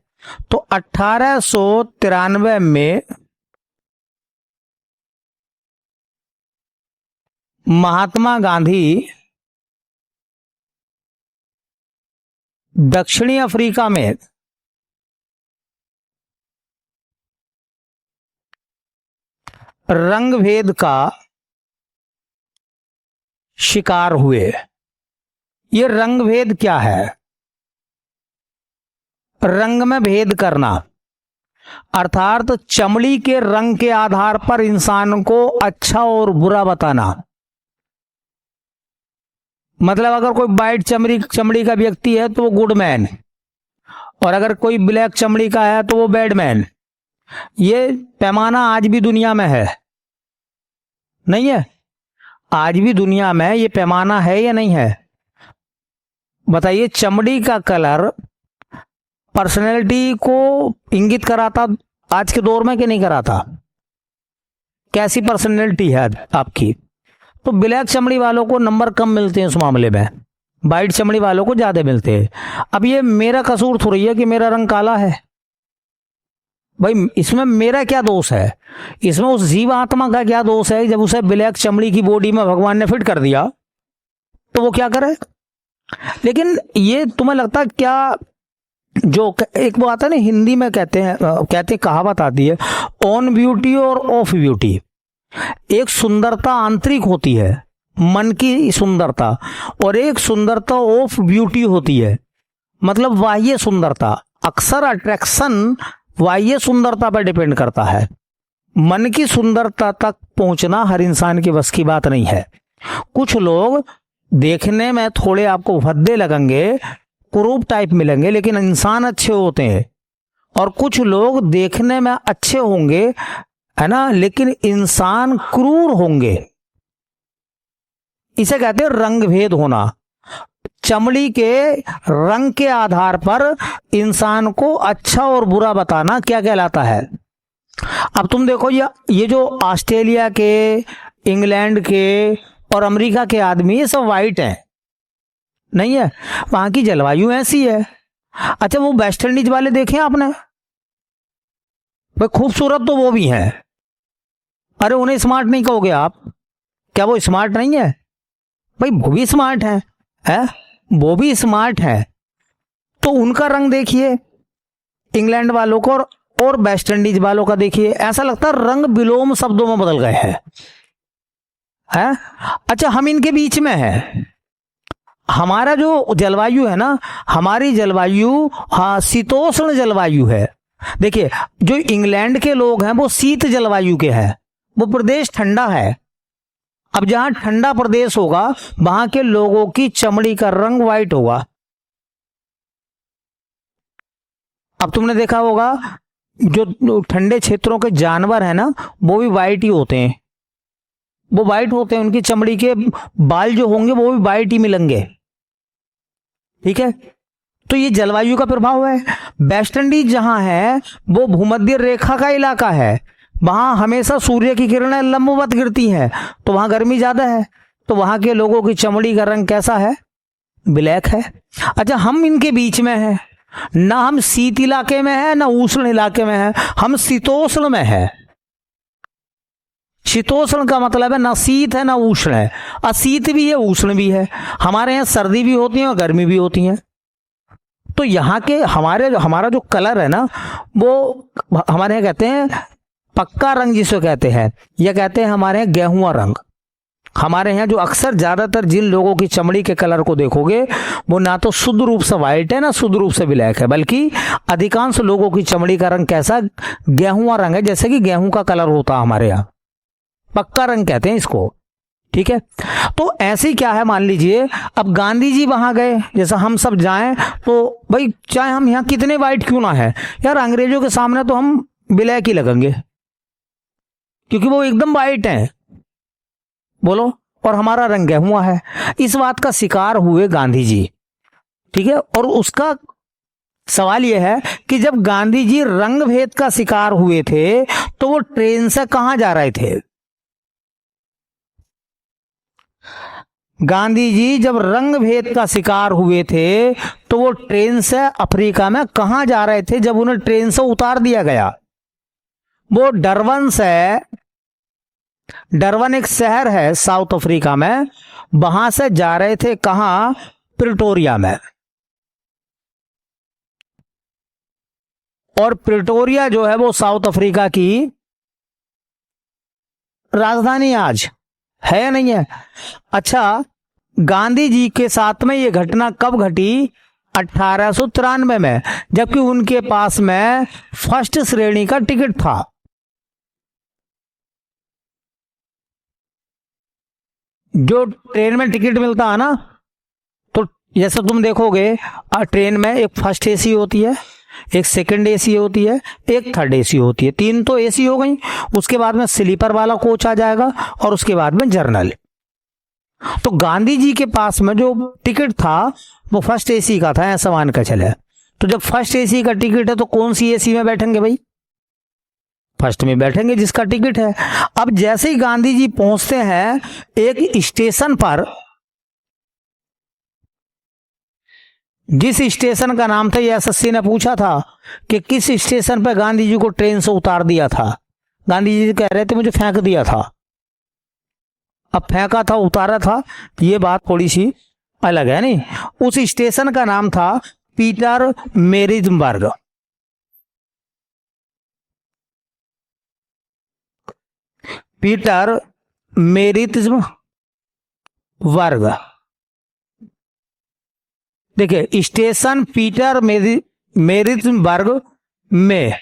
तो 1893 में महात्मा गांधी दक्षिणी अफ्रीका में रंग भेद का शिकार हुए। ये रंग भेद क्या है? रंग में भेद करना, अर्थात चमड़ी के रंग के आधार पर इंसान को अच्छा और बुरा बताना। मतलब अगर कोई वाइट चमड़ी का व्यक्ति है तो वो गुड मैन, और अगर कोई ब्लैक चमड़ी का है तो वो बैड मैन। ये पैमाना आज भी दुनिया में है, नहीं है? आज भी दुनिया में ये पैमाना है या नहीं है? बताइए, चमड़ी का कलर पर्सनैलिटी को इंगित कराता आज के दौर में कि नहीं कराता? कैसी पर्सनैलिटी है आपकी? तो ब्लैक चमड़ी वालों को नंबर कम मिलते हैं उस मामले में, वाइट चमड़ी वालों को ज्यादा मिलते हैं। अब ये मेरा कसूर थोड़ी है कि मेरा रंग काला है। भाई इसमें मेरा क्या दोष है? इसमें उस जीव आत्मा का क्या दोष है? जब उसे ब्लैक चमड़ी की बॉडी में भगवान ने फिट कर दिया तो वो क्या करे? लेकिन ये तुम्हें लगता क्या, जो एक वो आता है ना हिंदी में कहते कहावत आती है, ऑन ब्यूटी और ऑफ ब्यूटी। एक सुंदरता आंतरिक होती है, मन की सुंदरता, और एक सुंदरता ऑफ ब्यूटी होती है, मतलब बाह्य सुंदरता। अक्सर अट्रैक्शन बाह्य सुंदरता पर डिपेंड करता है। मन की सुंदरता तक पहुंचना हर इंसान के बस की बात नहीं है। कुछ लोग देखने में थोड़े आपको भद्दे लगेंगे, कुरूप टाइप मिलेंगे, लेकिन इंसान अच्छे होते हैं। और कुछ लोग देखने में अच्छे होंगे, है ना, लेकिन इंसान क्रूर होंगे। इसे कहते हैं रंग भेद होना। चमड़ी के रंग के आधार पर इंसान को अच्छा और बुरा बताना क्या कहलाता है? अब तुम देखो, ये जो ऑस्ट्रेलिया के, इंग्लैंड के और अमेरिका के आदमी, ये सब वाइट हैं, नहीं है? वहां की जलवायु ऐसी है। अच्छा, वो वेस्ट इंडीज वाले देखे आपने? भाई खूबसूरत तो वो भी हैं। अरे उन्हें स्मार्ट नहीं कहोगे आप? क्या वो स्मार्ट नहीं है? भाई वो भी स्मार्ट है? वो भी स्मार्ट है। तो उनका रंग देखिए, इंग्लैंड वालों को और वेस्ट इंडीज वालों का देखिए, ऐसा लगता है रंग विलोम शब्दों में बदल गए हैं। अच्छा, हम इनके बीच में है। हमारा जो जलवायु है ना, हमारी जलवायु शीतोष्ण जलवायु है। देखिए, जो इंग्लैंड के लोग हैं वो शीत जलवायु के हैं, वो प्रदेश ठंडा है। अब जहां ठंडा प्रदेश होगा वहां के लोगों की चमड़ी का रंग व्हाइट होगा। अब तुमने देखा होगा जो ठंडे क्षेत्रों के जानवर है ना, वो भी व्हाइट ही होते हैं। वो व्हाइट होते हैं, उनकी चमड़ी के बाल जो होंगे वो भी व्हाइट ही मिलेंगे। ठीक है? तो ये जलवायु का प्रभाव है। वेस्ट इंडीज जहां है वो भूमध्य रेखा का इलाका है, वहां हमेशा सूर्य की किरणें लंबवत गिरती हैं, तो वहां गर्मी ज्यादा है, तो वहां के लोगों की चमड़ी का रंग कैसा है? ब्लैक है। अच्छा, हम इनके बीच में हैं, ना हम शीत इलाके में है ना उष्ण इलाके में है, हम शीतोष्ण में है। शीतोष्ण का मतलब है ना शीत है ना उष्ण है, अशीत भी है उष्ण भी है। हमारे यहाँ सर्दी भी होती है और गर्मी भी होती है। तो यहाँ के हमारा जो कलर है ना, वो हमारे यहाँ कहते हैं पक्का रंग जिसको कहते हैं, या कहते हैं हमारे यहाँ गेहुआ रंग। हमारे यहाँ जो अक्सर ज्यादातर जिन लोगों की चमड़ी के कलर को देखोगे, वो ना तो शुद्ध रूप से व्हाइट है ना शुद्ध रूप से ब्लैक है, बल्कि अधिकांश लोगों की चमड़ी का रंग कैसा? गेहुआ रंग है, जैसे कि गेहूं का कलर होता है हमारे यहाँ, पक्का रंग कहते हैं इसको। ठीक है, तो ऐसे ही क्या है, मान लीजिए अब गांधी जी वहां गए, जैसा हम सब जाएं, तो भाई चाहे हम यहाँ कितने व्हाइट क्यों ना है यार, अंग्रेजों के सामने तो हम ब्लैक ही लगेंगे, क्योंकि वो एकदम व्हाइट हैं, बोलो, और हमारा रंग गेहुआ है। इस बात का शिकार हुए गांधी जी। ठीक है, और उसका सवाल यह है कि जब गांधी जी रंग भेद का शिकार हुए थे, तो वो ट्रेन से कहां जा रहे थे? गांधी जी जब रंग भेद का शिकार हुए थे, तो वो ट्रेन से अफ्रीका में कहां जा रहे थे जब उन्हें ट्रेन से उतार दिया गया? वो डरबन एक शहर है साउथ अफ्रीका में, वहां से जा रहे थे कहां? प्रिटोरिया में। और प्रिटोरिया जो है वो साउथ अफ्रीका की राजधानी आज है या नहीं है? अच्छा, गांधी जी के साथ में ये घटना कब घटी? 1893 में, जबकि उनके पास में फर्स्ट श्रेणी का टिकट था। जो ट्रेन में टिकट मिलता है ना, तो जैसे तुम देखोगे ट्रेन में एक फर्स्ट एसी होती है, एक सेकंड एसी होती है, एक थर्ड एसी होती है, 3 तो एसी हो गई। उसके बाद में स्लीपर वाला कोच आ जाएगा और उसके बाद में जर्नल। तो गांधी जी के पास में जो टिकट था वो फर्स्ट एसी का था, ऐसा मान कर चले। तो जब फर्स्ट एसी का टिकट है तो कौन सी एसी में बैठेंगे भाई? फर्स्ट में बैठेंगे जिसका टिकट है। अब जैसे ही गांधी जी पहुंचते हैं एक स्टेशन पर, जिस स्टेशन का नाम था, ये एसएससी ने पूछा था कि किस स्टेशन पर गांधी जी को ट्रेन से उतार दिया था। गांधी जी कह रहे थे मुझे फेंक दिया था। अब फेंका था उतारा था, ये बात थोड़ी सी अलग है नहीं। उस स्टेशन का नाम था पीटर मेरिट्सबर्ग। पीटर मेरिट्सबर्ग, देखिए स्टेशन पीटर मेरिट्सबर्ग में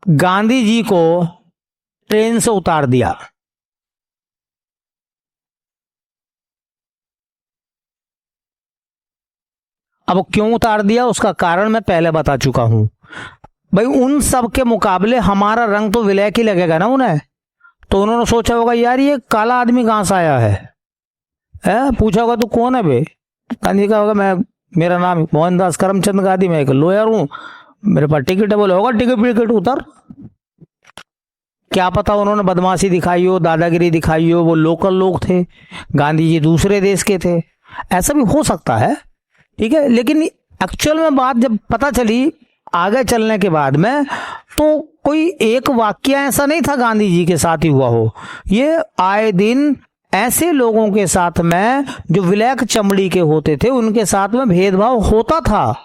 गांधी जी को ट्रेन से उतार दिया। अब क्यों उतार दिया उसका कारण मैं पहले बता चुका हूं। भाई उन सब के मुकाबले हमारा रंग तो ब्लैक ही लगेगा ना उन्हें, तो उन्होंने सोचा होगा यार ये काला आदमी कहां से आया है? पूछा होगा तू कौन है बे? गांधी का होगा मेरा नाम मोहनदास करमचंद गांधी, मैं एक लॉयर हूं, मेरे पास टिकट है। बोले होगा टिकट उतर। क्या पता उन्होंने बदमाशी दिखाई हो, दादागिरी दिखाई हो, वो लोकल लोग थे, गांधी जी दूसरे देश के थे, ऐसा भी हो सकता है। ठीक है, लेकिन एक्चुअल में बात जब पता चली आगे चलने के बाद में, तो कोई एक वाक्य ऐसा नहीं था गांधी जी के साथ ही हुआ हो। ये आए दिन ऐसे लोगों के साथ में जो ब्लैक चमड़ी के होते थे उनके साथ में भेदभाव होता था।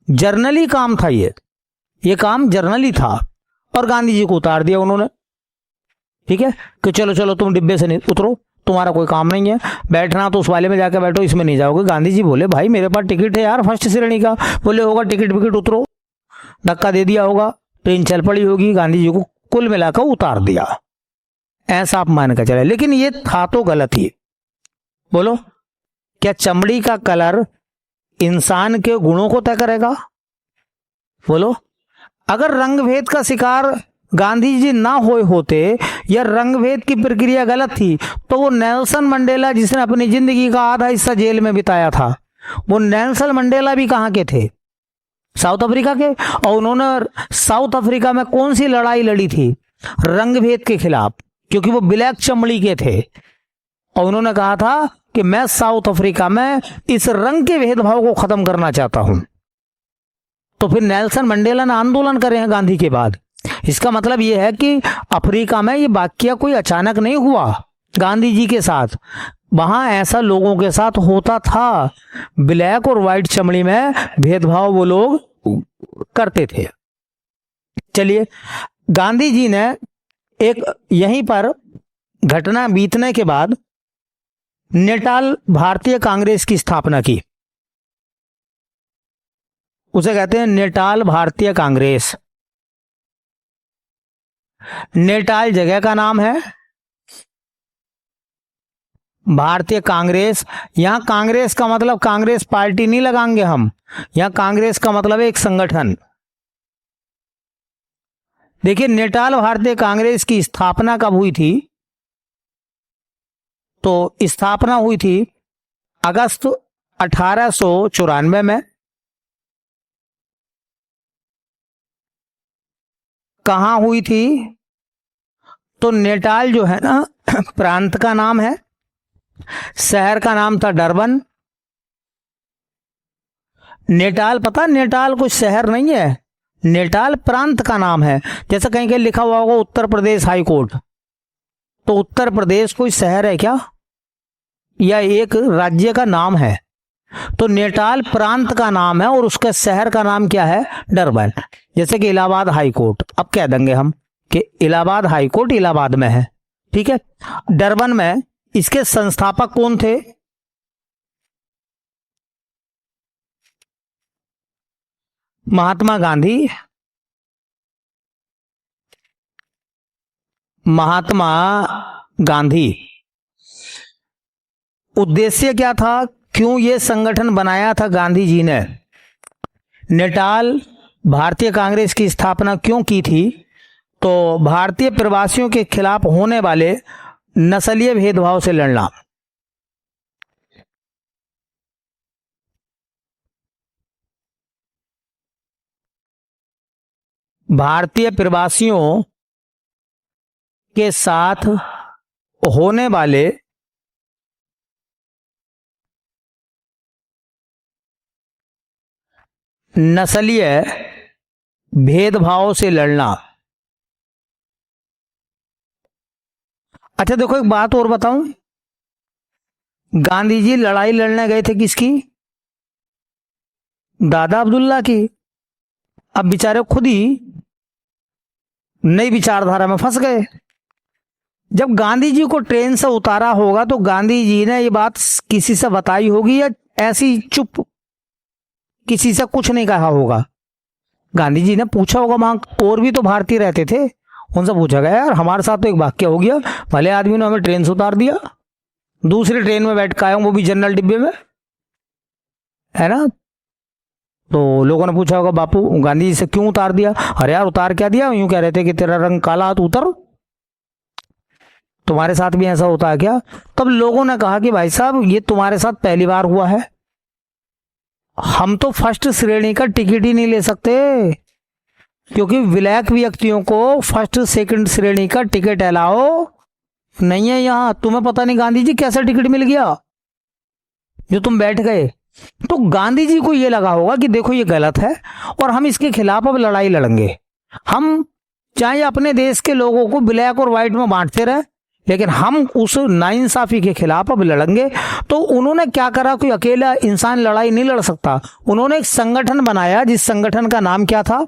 जर्नली काम था ये काम जर्नली था, और गांधी जी को उतार दिया उन्होंने। ठीक है, कि चलो तुम डिब्बे से नहीं उतरो, तुम्हारा कोई काम नहीं है, बैठना तो उस वाले में जाकर बैठो, इसमें नहीं जाओगे। गांधी जी बोले भाई मेरे पास टिकट है यार फर्स्ट श्रेणी का। बोले होगा टिकट उतरो, धक्का दे दिया होगा, ट्रेन चल पड़ी होगी, गांधी जी को कुल मिलाकर उतार दिया, ऐसा आप मान कर चले। लेकिन ये था तो गलत ही। बोलो, क्या चमड़ी का कलर इंसान के गुणों को तय करेगा? बोलो, अगर रंग भेद का शिकार गांधी जी ना होते या रंग भेद की प्रक्रिया गलत थी, तो वो नेल्सन मंडेला जिसने अपनी जिंदगी का आधा हिस्सा जेल में बिताया था, वो नेल्सन मंडेला भी कहां के थे? साउथ अफ्रीका के। और उन्होंने साउथ अफ्रीका में कौन सी लड़ाई लड़ी थी? रंग भेद के खिलाफ, क्योंकि वो ब्लैक चमड़ी के थे। और उन्होंने कहा था कि मैं साउथ अफ्रीका में इस रंग के भेदभाव को खत्म करना चाहता हूं। तो फिर नेल्सन मंडेला ने आंदोलन करे हैं गांधी के बाद। इसका मतलब यह है कि अफ्रीका में ये वाकया कोई अचानक नहीं हुआ गांधी जी के साथ, वहां ऐसा लोगों के साथ होता था। ब्लैक और व्हाइट चमड़ी में भेदभाव वो लोग करते थे। चलिए, गांधी जी ने एक यहीं पर घटना बीतने के बाद नेटाल भारतीय कांग्रेस की स्थापना की। उसे कहते हैं नेटाल भारतीय कांग्रेस। नेटाल जगह का नाम है, भारतीय कांग्रेस। यहां कांग्रेस का मतलब कांग्रेस पार्टी नहीं लगाएंगे हम, यहां कांग्रेस का मतलब है एक संगठन। देखिए, नेटाल भारतीय कांग्रेस की स्थापना कब हुई थी? तो स्थापना हुई थी अगस्त 1894 में। कहां हुई थी? तो नेटाल जो है ना, प्रांत का नाम है, शहर का नाम था डरबन। नेटाल, पता, नेटाल कोई शहर नहीं है, नेटाल प्रांत का नाम है। जैसे कहीं कहीं लिखा हुआ होगा उत्तर प्रदेश हाई कोर्ट, तो उत्तर प्रदेश कोई शहर है क्या, या एक राज्य का नाम है? तो नेटाल प्रांत का नाम है और उसके शहर का नाम क्या है? डरबन। जैसे कि इलाहाबाद हाई कोर्ट, अब कह देंगे हम कि इलाहाबाद हाई कोर्ट इलाहाबाद में है, ठीक है। डरबन में इसके संस्थापक कौन थे? महात्मा गांधी। महात्मा गांधी। उद्देश्य क्या था? क्यों ये संगठन बनाया था गांधी जी ने? नेटाल भारतीय कांग्रेस की स्थापना क्यों की थी? तो भारतीय प्रवासियों के खिलाफ होने वाले नस्लीय भेदभाव से लड़ना। भारतीय प्रवासियों के साथ होने वाले नस्लीय भेदभाव से लड़ना। अच्छा देखो, एक बात और बताऊं, गांधी जी लड़ाई लड़ने गए थे किसकी? दादा अब्दुल्ला की। अब बेचारे खुद ही नई विचारधारा में फंस गए। जब गांधी जी को ट्रेन से उतारा होगा तो गांधी जी ने ये बात किसी से बताई होगी या ऐसी चुप, किसी से कुछ नहीं कहा होगा? गांधी जी ने पूछा होगा, वहां और भी तो भारतीय रहते थे, उनसे पूछा गया यार हमारे साथ तो एक वाक्य हो गया, भले आदमी ने हमें ट्रेन से उतार दिया, दूसरी ट्रेन में बैठ के आया हूं, वो भी जनरल डिब्बे में, है ना। तो लोगों ने पूछा होगा बापू गांधी जी से क्यों उतार दिया? अरे यार उतार क्या दिया, यूं कह रहे थे कि तेरा रंग काला तो उतर, तुम्हारे साथ भी ऐसा होता है क्या? तब लोगों ने कहा कि भाई साहब ये तुम्हारे साथ पहली बार हुआ है, हम तो फर्स्ट श्रेणी का टिकट ही नहीं ले सकते, क्योंकि ब्लैक व्यक्तियों को फर्स्ट सेकंड श्रेणी का टिकट अलाउ नहीं है यहां। तुम्हें पता नहीं गांधी जी कैसा टिकट मिल गया जो तुम बैठ गए? तो गांधी जी को यह लगा होगा कि देखो ये गलत है और हम इसके खिलाफ अब लड़ाई लड़ेंगे। हम चाहे अपने देश के लोगों को ब्लैक और व्हाइट में बांटते रहे, लेकिन हम उस नाइंसाफी के खिलाफ अब लड़ेंगे। तो उन्होंने क्या करा, कोई अकेला इंसान लड़ाई नहीं लड़ सकता, उन्होंने एक संगठन बनाया जिस संगठन का नाम क्या था?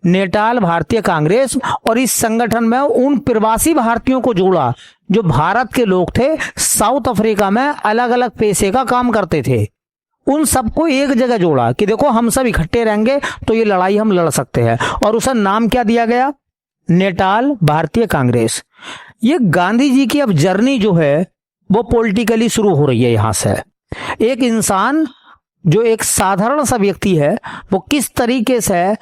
नेटाल भारतीय कांग्रेस। और इस संगठन में उन प्रवासी भारतीयों को जोड़ा जो भारत के लोग थे, साउथ अफ्रीका में अलग अलग पेशे का काम करते थे, उन सबको एक जगह जोड़ा कि देखो हम सब इकट्ठे रहेंगे तो ये लड़ाई हम लड़ सकते हैं। और उसका नाम क्या दिया गया? नेटाल भारतीय कांग्रेस। ये गांधी जी की अब जर्नी जो है वो पॉलिटिकली शुरू हो रही है। यहां से एक इंसान जो एक साधारण सा व्यक्ति है वो किस तरीके से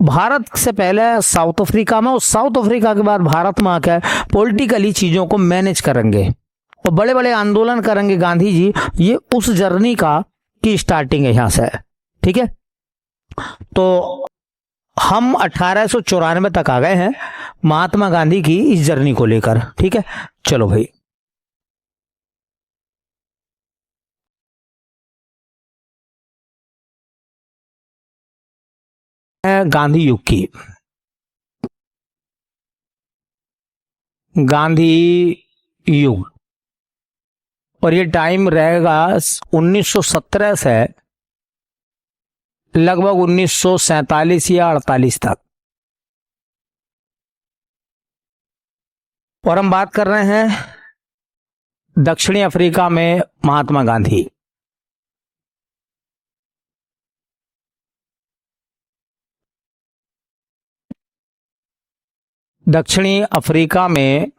भारत से पहले साउथ अफ्रीका में और साउथ अफ्रीका के बाद भारत में आकर पॉलिटिकली चीजों को मैनेज करेंगे और बड़े बड़े आंदोलन करेंगे गांधी जी, ये उस जर्नी का की स्टार्टिंग है यहां से, ठीक है। तो हम 1894 तक आ गए हैं महात्मा गांधी की इस जर्नी को लेकर। ठीक है, चलो भाई। गांधी युग की, गांधी युग, और ये टाइम रहेगा 1917 से लगभग 1947 या 48 तक। और हम बात कर रहे हैं दक्षिणी अफ्रीका में महात्मा गांधी। दक्षिणी अफ्रीका में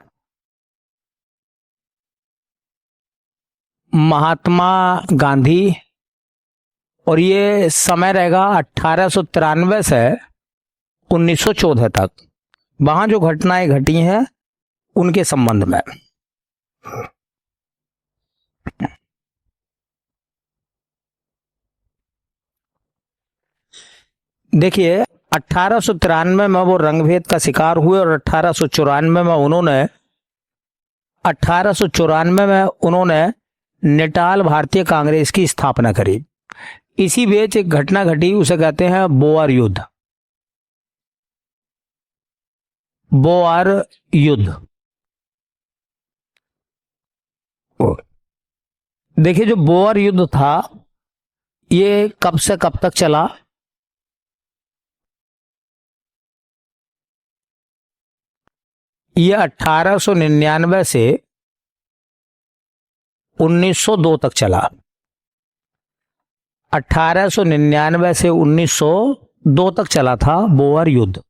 महात्मा गांधी, और ये समय रहेगा 1893 से 1914 तक। वहां जो घटनाएं घटी हैं उनके संबंध में। देखिए, 1893 में वो रंगभेद का शिकार हुए, और 1894 में उन्होंने नेटाल भारतीय कांग्रेस की स्थापना करी। इसी बीच एक घटना घटी, उसे कहते हैं बोअर युद्ध। बोअर युद्ध, देखिए जो बोअर युद्ध था ये कब से कब तक चला? ये 1899 से 1902 तक चला। 1899 से 1902 तक चला था बोअर युद्ध।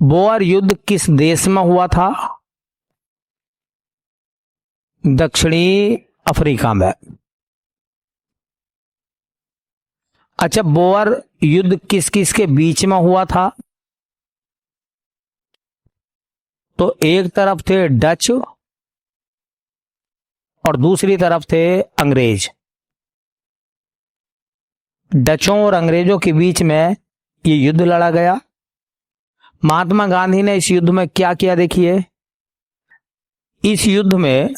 बोअर युद्ध किस देश में हुआ था? दक्षिणी अफ्रीका में। अच्छा, बोअर युद्ध किस किस के बीच में हुआ था? तो एक तरफ थे डच और दूसरी तरफ थे अंग्रेज। डचों और अंग्रेजों के बीच में ये युद्ध लड़ा गया। महात्मा गांधी ने इस युद्ध में क्या किया? देखिए, इस युद्ध में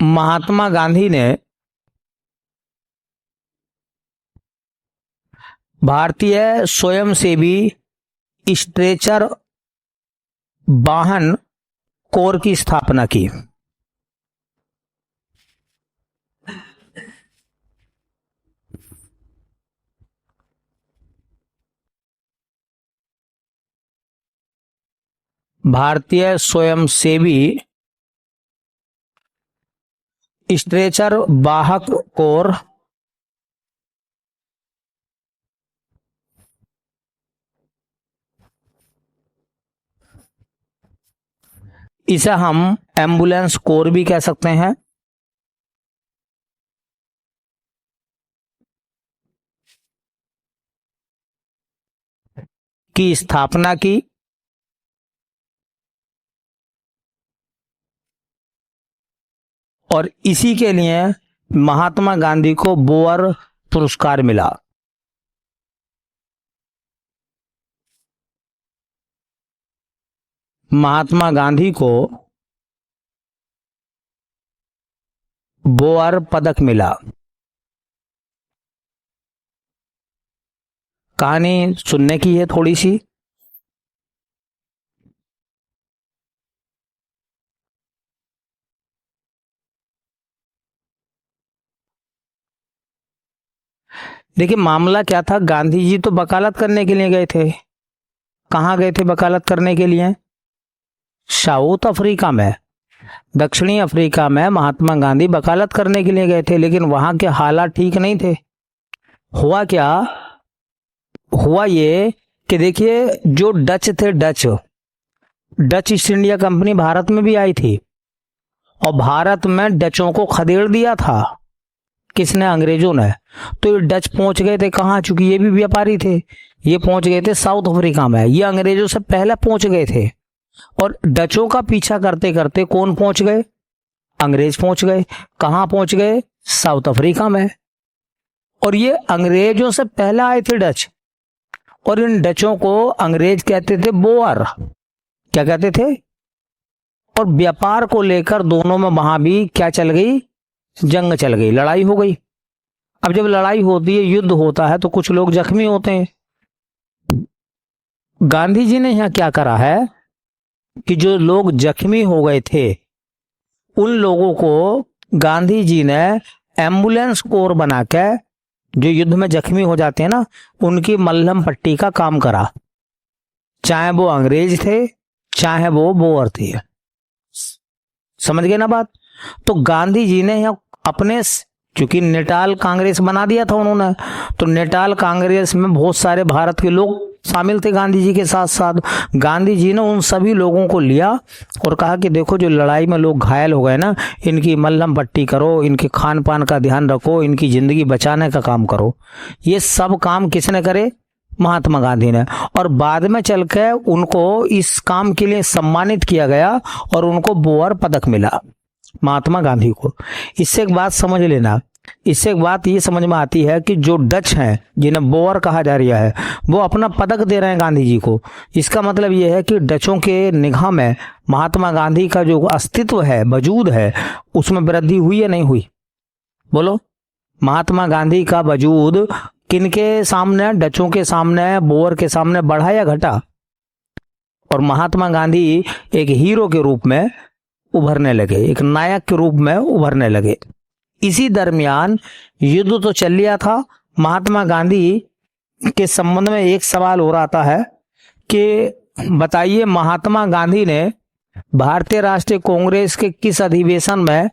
महात्मा गांधी ने भारतीय स्वयंसेवी स्ट्रेचर वाहन कोर की स्थापना की। भारतीय स्वयंसेवी स्ट्रेचर वाहक कोर इसे हम एम्बुलेंस कोर भी कह सकते हैं। की स्थापना की। और इसी के लिए महात्मा गांधी को बोअर पुरस्कार मिला। महात्मा गांधी को बोअर पदक मिला। कहानी सुनने की है थोड़ी सी। देखिए, मामला क्या था, गांधी जी तो वकालत करने के लिए गए थे। कहाँ गए थे वकालत करने के लिए? साउथ अफ्रीका में, दक्षिणी अफ्रीका में महात्मा गांधी वकालत करने के लिए गए थे, लेकिन वहां के हालात ठीक नहीं थे। हुआ क्या? हुआ ये कि देखिए, जो डच थे, Dutch east India company Bharat में भी आई थी, और भारत में डचों को खदेड़ दिया था। किसने? अंग्रेजों ने। तो ये डच पहुंच गए थे कहाँ? चूंकि ये भी व्यापारी थे, ये पहुंच गए थे साउथ अफ्रीका में। ये अंग्रेजों से पहले पहुंच गए थे। और डचों का पीछा करते करते कौन पहुंच गए? अंग्रेज पहुंच गए। कहाँ पहुंच गए? साउथ अफ्रीका में। और ये अंग्रेजों से पहले आए थे डच, और इन डचों को अंग्रेज कहते थे बोअर। क्या कहते थे? और व्यापार को लेकर दोनों में वहां भी क्या चल गई? जंग चल गई, लड़ाई हो गई। अब जब लड़ाई होती है, युद्ध होता है, तो कुछ लोग जख्मी होते हैं। गांधी जी ने यहां क्या करा है कि जो लोग जख्मी हो गए थे उन लोगों को गांधी जी ने एम्बुलेंस कोर बना के, जो युद्ध में जख्मी हो जाते हैं ना, उनकी मल्हम पट्टी का काम करा, चाहे वो अंग्रेज थे चाहे वो बोअर थे। समझ गए ना बात? तो गांधी जी ने यहाँ अपने, चूंकि नेटाल कांग्रेस बना दिया था उन्होंने, तो नेटाल कांग्रेस में बहुत सारे भारत के लोग शामिल थे गांधी जी के साथ साथ। गांधी जी ने उन सभी लोगों को लिया और कहा कि देखो, जो लड़ाई में लोग घायल हो गए ना, इनकी मल्हम पट्टी करो, इनके खान पान का ध्यान रखो, इनकी जिंदगी बचाने का काम करो। ये सब काम किसने करे? महात्मा गांधी ने। और बाद में चल के उनको इस काम के लिए सम्मानित किया गया और उनको बोअर पदक मिला, महात्मा गांधी को। इससे एक बात समझ लेना, इससे एक बात ये समझ में आती है कि जो डच हैं, जिन्हें बोअर कहा जा रहा है, वो अपना पदक दे रहे हैं गांधी जी को। इसका मतलब ये है कि डचों के निगाह में महात्मा गांधी का जो अस्तित्व है, वजूद है, उसमें वृद्धि हुई या नहीं हुई? बोलो, महात्मा गांधी का वजूद किनके सामने? डचों के सामने, बोअर के सामने बढ़ा या घटा? और महात्मा गांधी एक हीरो के रूप में उभरने लगे, एक नायक के रूप में उभरने लगे। इसी दरमियान युद्ध तो चल लिया था। महात्मा गांधी के संबंध में एक सवाल हो रहा है कि बताइए, महात्मा गांधी ने भारतीय राष्ट्रीय कांग्रेस के किस अधिवेशन में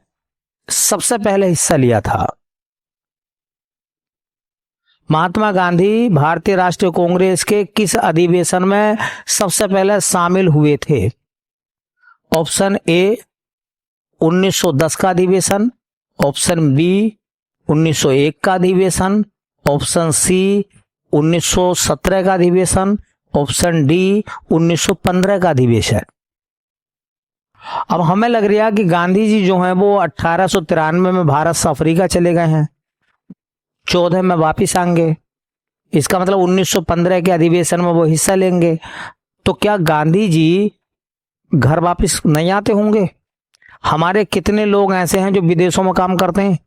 सबसे पहले हिस्सा लिया था? महात्मा गांधी भारतीय राष्ट्रीय कांग्रेस के किस अधिवेशन में सबसे पहले शामिल हुए थे? ऑप्शन ए 1910 का अधिवेशन, ऑप्शन बी 1901 का अधिवेशन, ऑप्शन सी 1917 का अधिवेशन, ऑप्शन डी 1915 का अधिवेशन। अब हमें लग रहा है कि गांधी जी जो हैं वो 1893 में भारत से अफ्रीका चले गए हैं, 14 में वापिस आएंगे। इसका मतलब 1915 के अधिवेशन में वो हिस्सा लेंगे। तो क्या गांधी जी घर वापिस नहीं आते होंगे? हमारे कितने लोग ऐसे हैं जो विदेशों में काम करते हैं?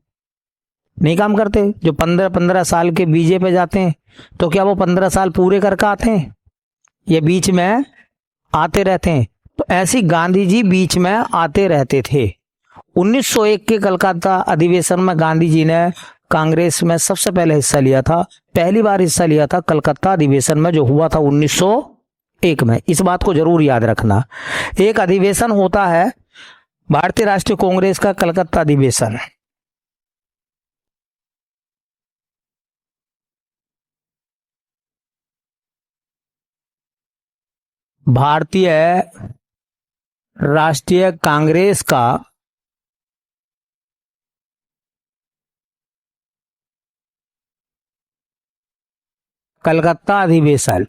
नहीं काम करते, जो 15-15 साल के वीजे पे जाते हैं। तो क्या वो 15 साल पूरे करके आते हैं? ये बीच में आते रहते हैं? तो ऐसी गांधी जी बीच में आते रहते थे। 1901 के कलकत्ता अधिवेशन में गांधी जी ने कांग्रेस में सबसे पहले हिस्सा लिया था। पहली बार हिस्सा लिया था कलकत्ता अधिवेशन में, जो हुआ था 1901 में। इस बात को जरूर याद रखना। एक अधिवेशन होता है भारतीय राष्ट्रीय कांग्रेस का, कलकत्ता अधिवेशन। भारतीय राष्ट्रीय कांग्रेस का कलकत्ता अधिवेशन।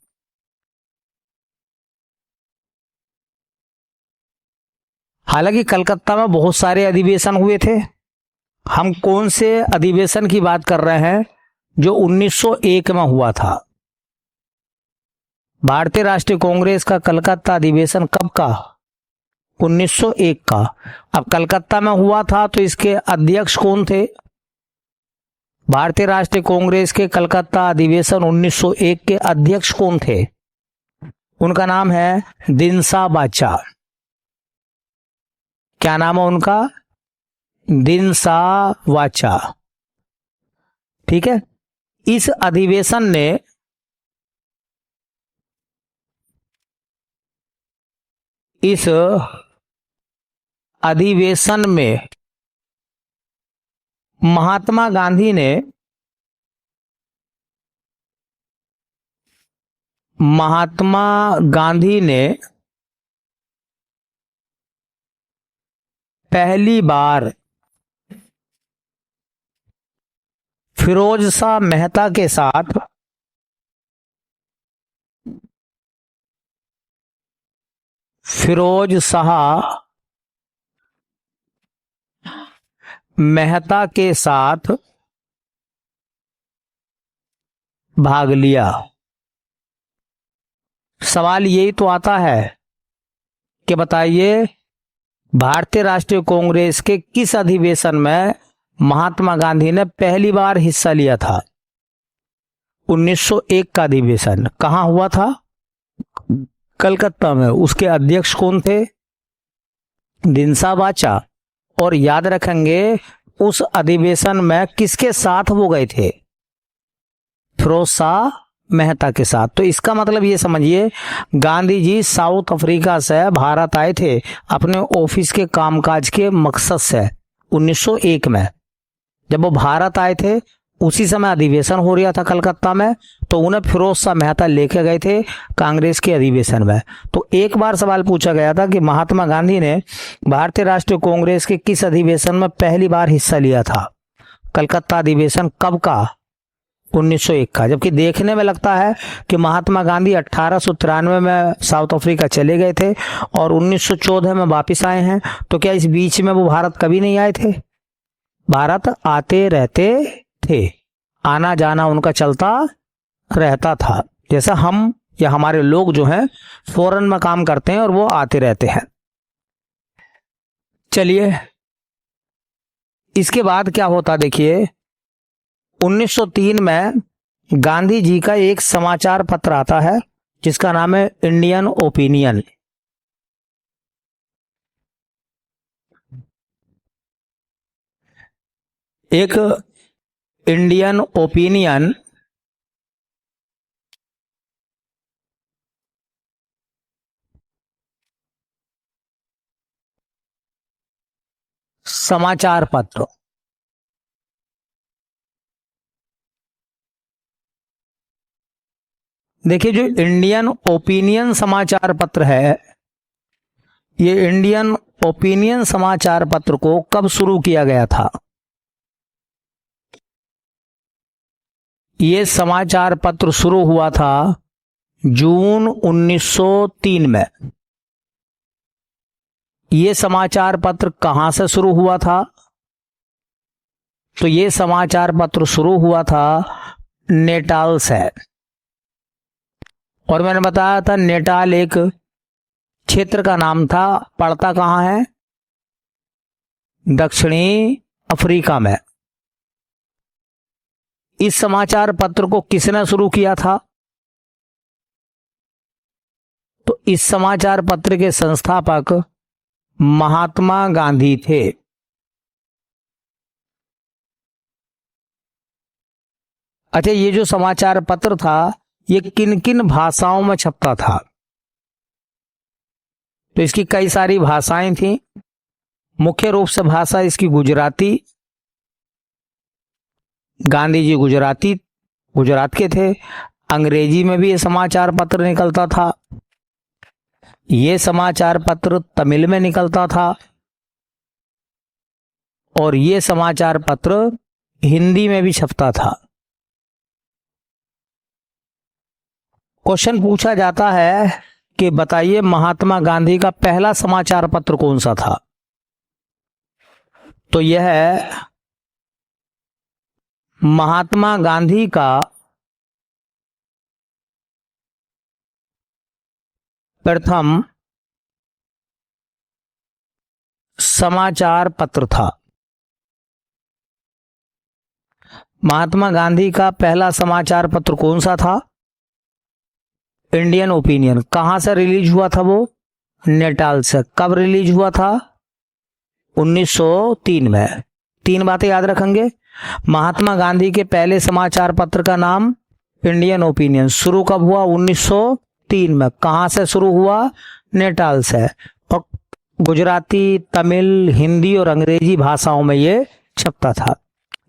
हालांकि कलकत्ता में बहुत सारे अधिवेशन हुए थे। हम कौन से अधिवेशन की बात कर रहे हैं? जो 1901 में हुआ था। भारतीय राष्ट्रीय कांग्रेस का कलकत्ता अधिवेशन कब का? 1901 का। अब कलकत्ता में हुआ था तो इसके अध्यक्ष कौन थे? भारतीय राष्ट्रीय कांग्रेस के कलकत्ता अधिवेशन 1901 के अध्यक्ष कौन थे? उनका नाम है दिनसा बाचा। क्या नाम है उनका? दिनसा वाचा। ठीक है। इस अधिवेशन ने में महात्मा गांधी ने पहली बार फिरोज शाह मेहता के साथ मेहता के साथ भाग लिया। सवाल यही तो आता है कि बताइए भारतीय राष्ट्रीय कांग्रेस के किस अधिवेशन में महात्मा गांधी ने पहली बार हिस्सा लिया था? 1901 का अधिवेशन कहाँ हुआ था? कलकत्ता में। उसके अध्यक्ष कौन थे? दिनसा वाचा। और याद रखेंगे उस अधिवेशन में किसके साथ वो गए थे? फिरोज शाह मेहता के साथ। तो इसका मतलब ये समझिए गांधी जी साउथ अफ्रीका से भारत आए थे अपने ऑफिस के कामकाज के मकसद से 1901 में। जब वो भारत आए थे उसी समय अधिवेशन हो रहा था कलकत्ता में, तो उन्हें फिरोज शाह मेहता लेके गए थे कांग्रेस के अधिवेशन में। तो एक बार सवाल पूछा गया था कि महात्मा गांधी ने भारतीय राष्ट्रीय कांग्रेस के किस अधिवेशन में पहली बार हिस्सा लिया था? कलकत्ता अधिवेशन कब का? 1901 का। जबकि देखने में लगता है कि महात्मा गांधी 1893 में साउथ अफ्रीका चले गए थे और 1914 में वापिस आए हैं। तो क्या इस बीच में वो भारत कभी नहीं आए थे? भारत आते रहते थे, आना जाना उनका चलता रहता था। जैसा हम या हमारे लोग जो हैं फॉरेन में काम करते हैं और वो आते रहते हैं। चलिए इसके बाद क्या होता देखिए, 1903 में गांधी जी का एक समाचार पत्र आता है जिसका नाम है इंडियन ओपिनियन। एक इंडियन ओपिनियन समाचार पत्र। देखिए जो इंडियन ओपिनियन समाचार पत्र है, ये इंडियन ओपिनियन समाचार पत्र को कब शुरू किया गया था? ये समाचार पत्र शुरू हुआ था जून 1903 में। ये समाचार पत्र कहां से शुरू हुआ था? तो ये समाचार पत्र शुरू हुआ था नेटाल से। और मैंने बताया था नेटाल एक क्षेत्र का नाम था, पड़ता कहां है? दक्षिणी अफ्रीका में। इस समाचार पत्र को किसने शुरू किया था? तो इस समाचार पत्र के संस्थापक महात्मा गांधी थे। अच्छा, ये जो समाचार पत्र था ये किन किन भाषाओं में छपता था? तो इसकी कई सारी भाषाएं थी। मुख्य रूप से भाषा इसकी गुजराती। गांधी जी गुजरात के थे। अंग्रेजी में भी ये समाचार पत्र निकलता था। ये समाचार पत्र तमिल में निकलता था और ये समाचार पत्र हिंदी में भी छपता था। क्वेश्चन पूछा जाता है कि बताइए महात्मा गांधी का पहला समाचार पत्र कौन सा था? तो यह है महात्मा गांधी का प्रथम समाचार पत्र था। महात्मा गांधी का पहला समाचार पत्र कौन सा था? Indian opinion. कहां से रिलीज हुआ था वो? नेटाल से। कब रिलीज हुआ था? 1903 में। तीन बातें याद रखेंगे। महात्मा गांधी के पहले समाचार पत्र का नाम इंडियन ओपिनियन। शुरू कब हुआ? 1903 में। कहां से शुरू हुआ? नेटाल से। और गुजराती, तमिल, हिंदी और अंग्रेजी भाषाओं में ये छपता था।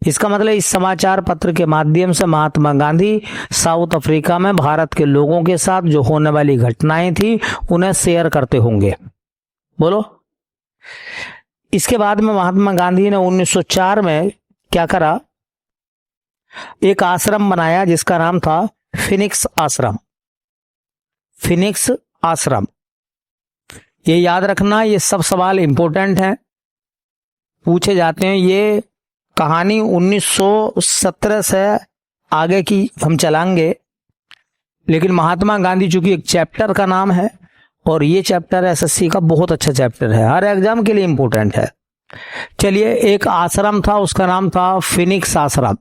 इसका मतलब इस समाचार पत्र के माध्यम से महात्मा गांधी साउथ अफ्रीका में भारत के लोगों के साथ जो होने वाली घटनाएं थी उन्हें शेयर करते होंगे। बोलो। इसके बाद में महात्मा गांधी ने 1904 में क्या करा? एक आश्रम बनाया जिसका नाम था फिनिक्स आश्रम। फिनिक्स आश्रम, ये याद रखना, ये सब सवाल इंपॉर्टेंट हैं। पूछे जाते हैं। ये कहानी 1917 से आगे की हम चलाएंगे, लेकिन महात्मा गांधी चूंकि एक चैप्टर का नाम है और ये चैप्टर एसएससी का बहुत अच्छा चैप्टर है, हर एग्जाम के लिए इंपॉर्टेंट है। चलिए, एक आश्रम था, उसका नाम था फिनिक्स आश्रम।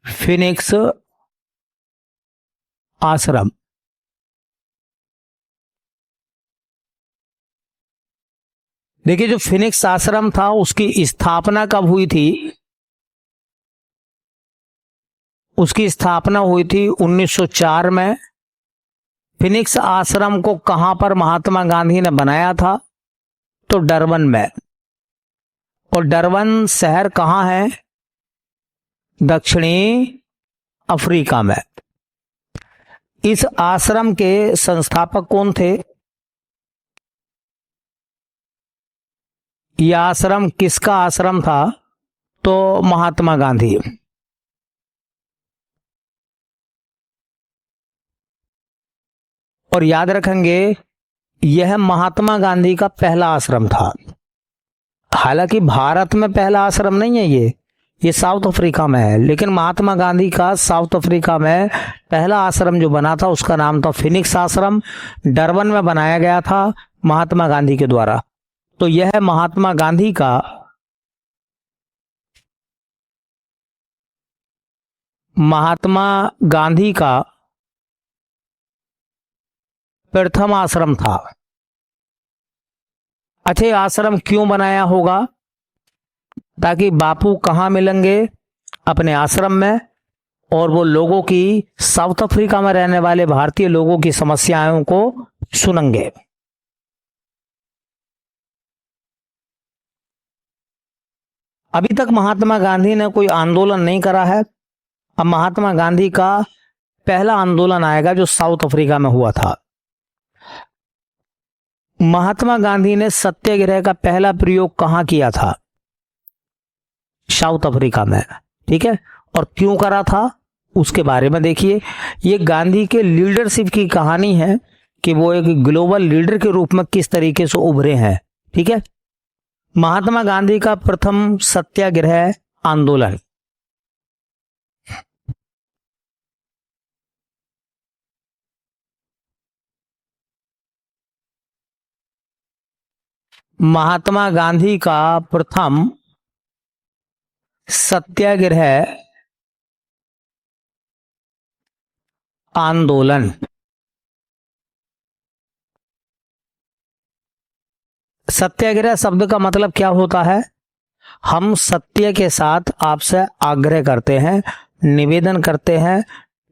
फिनिक्स आश्रम। देखिए, जो फिनिक्स आश्रम था उसकी स्थापना कब हुई थी? उसकी स्थापना हुई थी 1904 में। फिनिक्स आश्रम को कहां पर महात्मा गांधी ने बनाया था? तो डरबन में। और डरबन शहर कहां है? दक्षिणी अफ्रीका में। इस आश्रम के संस्थापक कौन थे? यह आश्रम किसका आश्रम था? तो महात्मा गांधी। और याद रखेंगे, यह महात्मा गांधी का पहला आश्रम था। हालांकि भारत में पहला आश्रम नहीं है ये साउथ अफ्रीका में है, लेकिन महात्मा गांधी का साउथ अफ्रीका में पहला आश्रम जो बना था उसका नाम था फिनिक्स आश्रम। डरबन में बनाया गया था महात्मा गांधी के द्वारा। तो यह महात्मा गांधी का प्रथम आश्रम था। अच्छा, ये आश्रम क्यों बनाया होगा? ताकि बापू कहाँ मिलेंगे? अपने आश्रम में। और वो लोगों की, साउथ अफ्रीका में रहने वाले भारतीय लोगों की समस्याओं को सुनेंगे। अभी तक महात्मा गांधी ने कोई आंदोलन नहीं करा है। अब महात्मा गांधी का पहला आंदोलन आएगा जो साउथ अफ्रीका में हुआ था। महात्मा गांधी ने सत्याग्रह का पहला प्रयोग कहां किया था? साउथ अफ्रीका में। ठीक है, और क्यों करा था उसके बारे में देखिए। ये गांधी के लीडरशिप की कहानी है कि वो एक ग्लोबल लीडर के रूप में किस तरीके से उभरे हैं। ठीक है, महात्मा गांधी का प्रथम सत्याग्रह आंदोलन। महात्मा गांधी का प्रथम सत्याग्रह आंदोलन। सत्याग्रह शब्द का मतलब क्या होता है? हम सत्य के साथ आपसे आग्रह करते हैं, निवेदन करते हैं,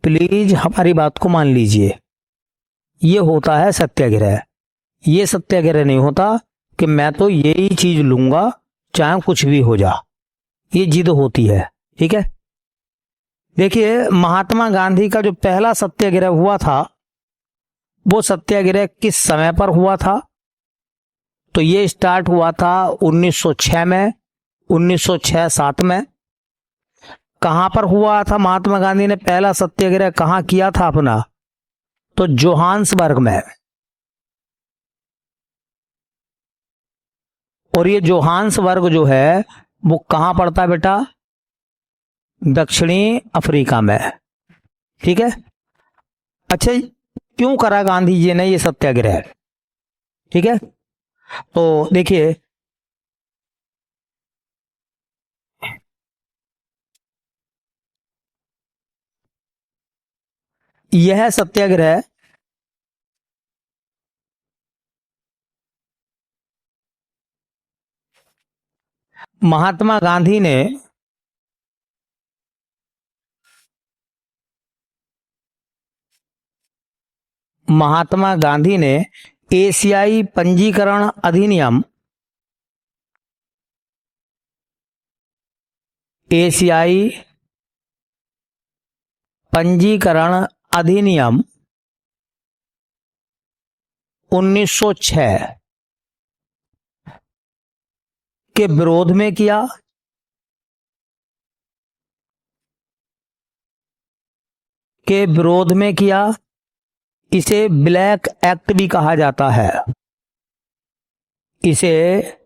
प्लीज हमारी बात को मान लीजिए। ये होता है सत्याग्रह। ये सत्याग्रह नहीं होता कि मैं तो यही चीज लूंगा चाहे कुछ भी हो जा। ये जिद होती है। ठीक है, देखिए, महात्मा गांधी का जो पहला सत्याग्रह हुआ था वो सत्याग्रह किस समय पर हुआ था? तो ये स्टार्ट हुआ था 1906 में, 1906-07 में। कहां पर हुआ था? महात्मा गांधी ने पहला सत्याग्रह कहां किया था अपना? तो जोहान्सबर्ग में। और ये जोहान्सबर्ग जो है वो कहां पड़ता है बेटा? दक्षिणी अफ्रीका में। ठीक है, अच्छा, क्यों करा गांधी जी ने ये सत्याग्रह? ठीक है, तो देखिए, यह सत्याग्रह महात्मा गांधी ने एशियाई पंजीकरण अधिनियम, एशियाई पंजीकरण अधिनियम 1906 के विरोध में किया। इसे ब्लैक एक्ट भी कहा जाता है। इसे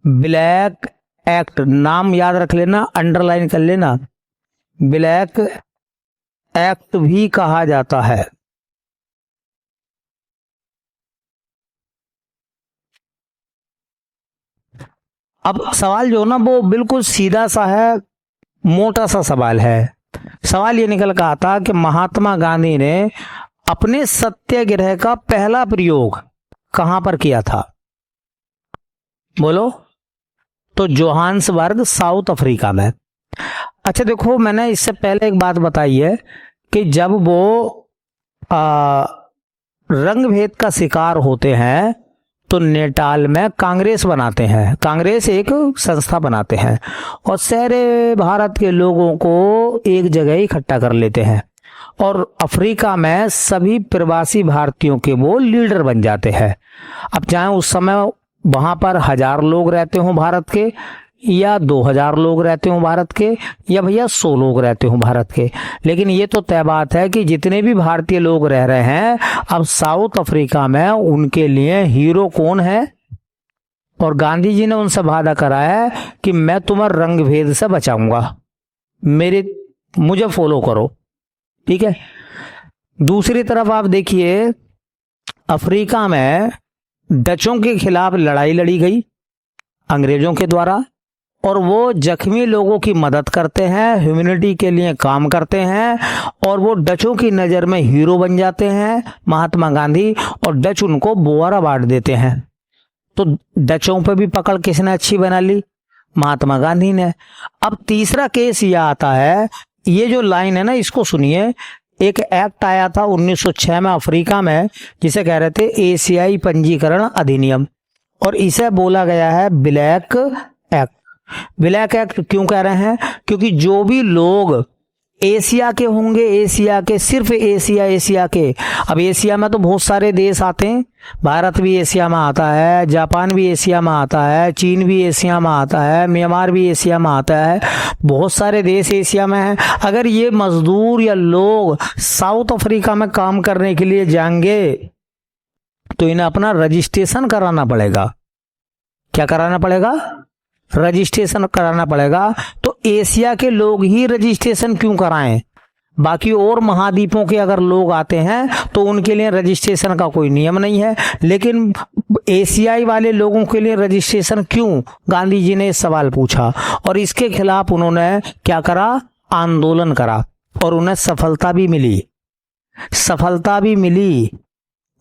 ब्लैक एक्ट, नाम याद रख लेना, अंडरलाइन कर लेना, ब्लैक एक्ट भी कहा जाता है। अब सवाल जो ना वो बिल्कुल सीधा सा है, मोटा सा सवाल है। सवाल ये निकल कर आता कि महात्मा गांधी ने अपने सत्याग्रह का पहला प्रयोग कहां पर किया था? बोलो। तो जोहान्सबर्ग, साउथ अफ्रीका में। अच्छा देखो, मैंने इससे पहले एक बात बताई है कि जब वो रंग भेद का शिकार होते हैं तो नेटाल में कांग्रेस बनाते हैं, कांग्रेस एक संस्था बनाते हैं और सारे भारत के लोगों को एक जगह इकट्ठा कर लेते हैं और अफ्रीका में सभी प्रवासी भारतीयों के वो लीडर बन जाते हैं। अब चाहे उस समय वहां पर 1000 लोग रहते हों भारत के, या 2000 लोग रहते हों भारत के, या भैया 100 लोग रहते हों भारत के, लेकिन ये तो तय बात है कि जितने भी भारतीय लोग रह रहे हैं अब साउथ अफ्रीका में, उनके लिए हीरो कौन है? और गांधी जी ने उनसे वादा कराया है कि मैं तुम्हें रंग भेद से बचाऊंगा, मुझे फॉलो करो। ठीक है। दूसरी तरफ आप देखिए, अफ्रीका में डचों के खिलाफ लड़ाई लड़ी गई अंग्रेजों के द्वारा और वो जख्मी लोगों की मदद करते हैं, ह्यूमैनिटी के लिए काम करते हैं और वो डचों की नज़र में हीरो बन जाते हैं महात्मा गांधी, और डच उनको बोअर अवार्ड देते हैं। तो डचों पे भी पकड़ किसने अच्छी बना ली? महात्मा गांधी ने। अब तीसरा केस ये आता है, ये जो लाइन है ना इसको सुनिए। एक एक्ट आया था 1906 में अफ्रीका में, जिसे कह रहे थे एशियाई पंजीकरण अधिनियम, और इसे बोला गया है ब्लैक एक्ट। ब्लैक एक्ट क्यों कह रहे हैं? क्योंकि जो भी लोग एशिया के होंगे, एशिया के, सिर्फ एशिया के, अब एशिया में तो बहुत सारे देश आते हैं, भारत भी एशिया में आता है, जापान भी एशिया में आता है, चीन भी एशिया में आता है, म्यांमार भी एशिया में आता है, बहुत सारे देश एशिया में हैं। अगर ये मजदूर या लोग साउथ अफ्रीका में काम करने के लिए जाएंगे तो इन्हें अपना रजिस्ट्रेशन कराना पड़ेगा। क्या कराना पड़ेगा? रजिस्ट्रेशन कराना पड़ेगा। तो एशिया के लोग ही रजिस्ट्रेशन क्यों कराएं? बाकी और महाद्वीपों के अगर लोग आते हैं तो उनके लिए रजिस्ट्रेशन का कोई नियम नहीं है, लेकिन एशियाई वाले लोगों के लिए रजिस्ट्रेशन क्यों? गांधी जी ने इस सवाल पूछा और इसके खिलाफ उन्होंने क्या करा? आंदोलन करा और उन्हें सफलता भी मिली। सफलता भी मिली।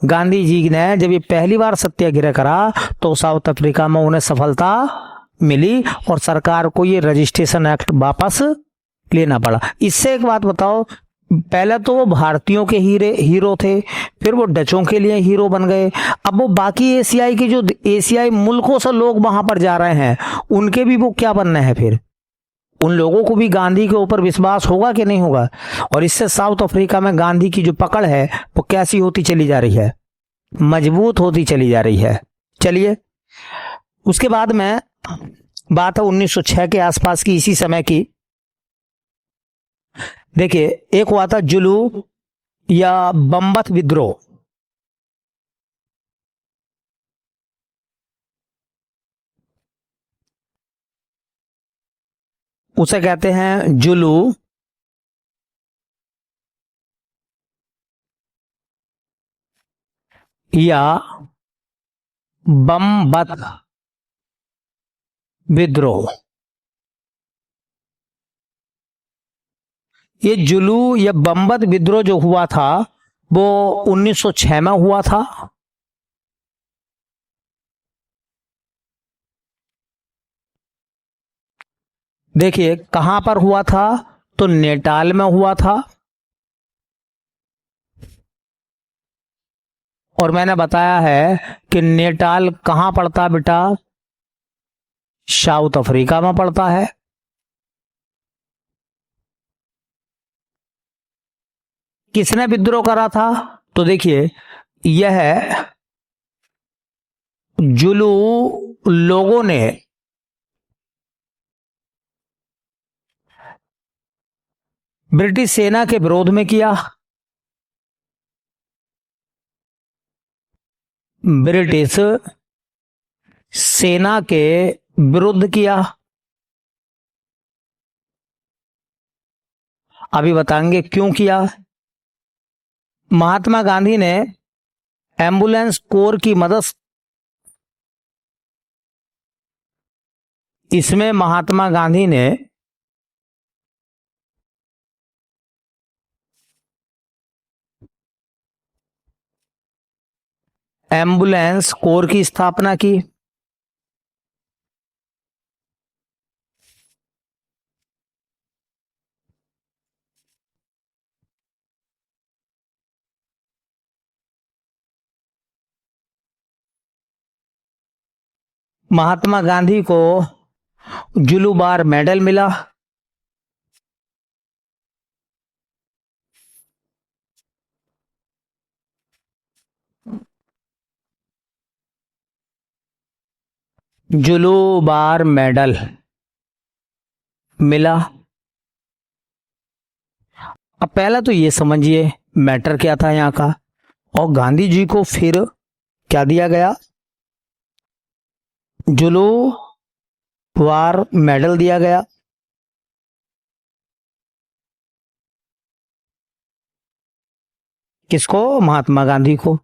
गांधी जी ने जब ये पहली बार सत्याग्रह करा तो साउथ अफ्रीका में उन्हें सफलता मिली और सरकार को ये रजिस्ट्रेशन एक्ट वापस लेना पड़ा। इससे एक बात बताओ, पहले तो वो भारतीयों के हीरो थे, फिर वो डचों के लिए हीरो बन गए, अब वो बाकी एशियाई के जो एशियाई मुल्कों से लोग वहां पर जा रहे हैं उनके भी वो क्या बनने हैं? फिर उन लोगों को भी गांधी के ऊपर विश्वास होगा कि नहीं होगा? और इससे साउथ अफ्रीका में गांधी की जो पकड़ है वो कैसी होती चली जा रही है? मजबूत होती चली जा रही है। चलिए, उसके बाद में बात है 1906 के आसपास की, इसी समय की। देखिए, एक हुआ था जुलू या बम्बत विद्रोह। उसे कहते हैं जुलू या बम्बत विद्रोह। ये जुलू या बम्बत विद्रोह जो हुआ था वो 1906 में हुआ था। देखिए कहां पर हुआ था? तो नेटाल में हुआ था। और मैंने बताया है कि नेटाल कहां पड़ता है बेटा? साउथ अफ्रीका में पड़ता है। किसने विद्रोह करा था? तो देखिए, यह जुलू लोगों ने ब्रिटिश सेना के विरोध में किया। ब्रिटिश सेना के विरुद्ध किया? अभी बताएंगे क्यों किया। महात्मा गांधी ने एम्बुलेंस कोर की मदद, इसमें महात्मा गांधी ने एम्बुलेंस कोर की स्थापना की। महात्मा गांधी को जुलू बार मेडल मिला। जुलू बार मेडल मिला। अब पहला तो ये समझिए मैटर क्या था यहाँ का, और गांधी जी को फिर क्या दिया गया, जुलू बार मेडल दिया गया। किसको? महात्मा गांधी को।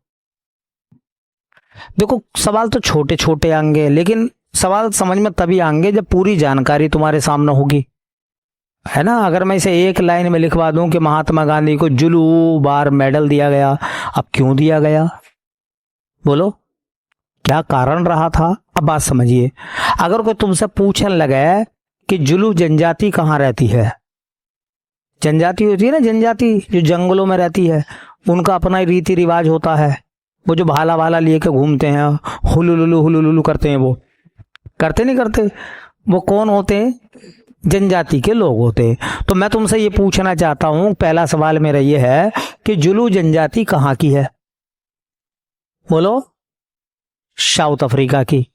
देखो सवाल तो छोटे छोटे आएंगे, लेकिन सवाल समझ में तभी आएंगे जब पूरी जानकारी तुम्हारे सामने होगी, है ना। अगर मैं इसे एक लाइन में लिखवा दूं कि महात्मा गांधी को जुलू बार मेडल दिया गया, अब क्यों दिया गया, बोलो क्या कारण रहा था। अब बात समझिए, अगर कोई तुमसे पूछने लगे कि जुलू जनजाति कहाँ रहती है, जनजाति होती है ना, जनजाति जो जंगलों में रहती है, उनका अपना रीति रिवाज होता है। वो जो भाला भाला लिए के घूमते हैं, हुलुलुलु करते हैं, वो करते नहीं करते, वो कौन होते हैं? जनजाति के लोग होते हैं। तो मैं तुमसे ये पूछना चाहता हूं, पहला सवाल मेरा ये है कि जुलू जनजाति कहाँ की है, बोलो। साउथ अफ्रीका की।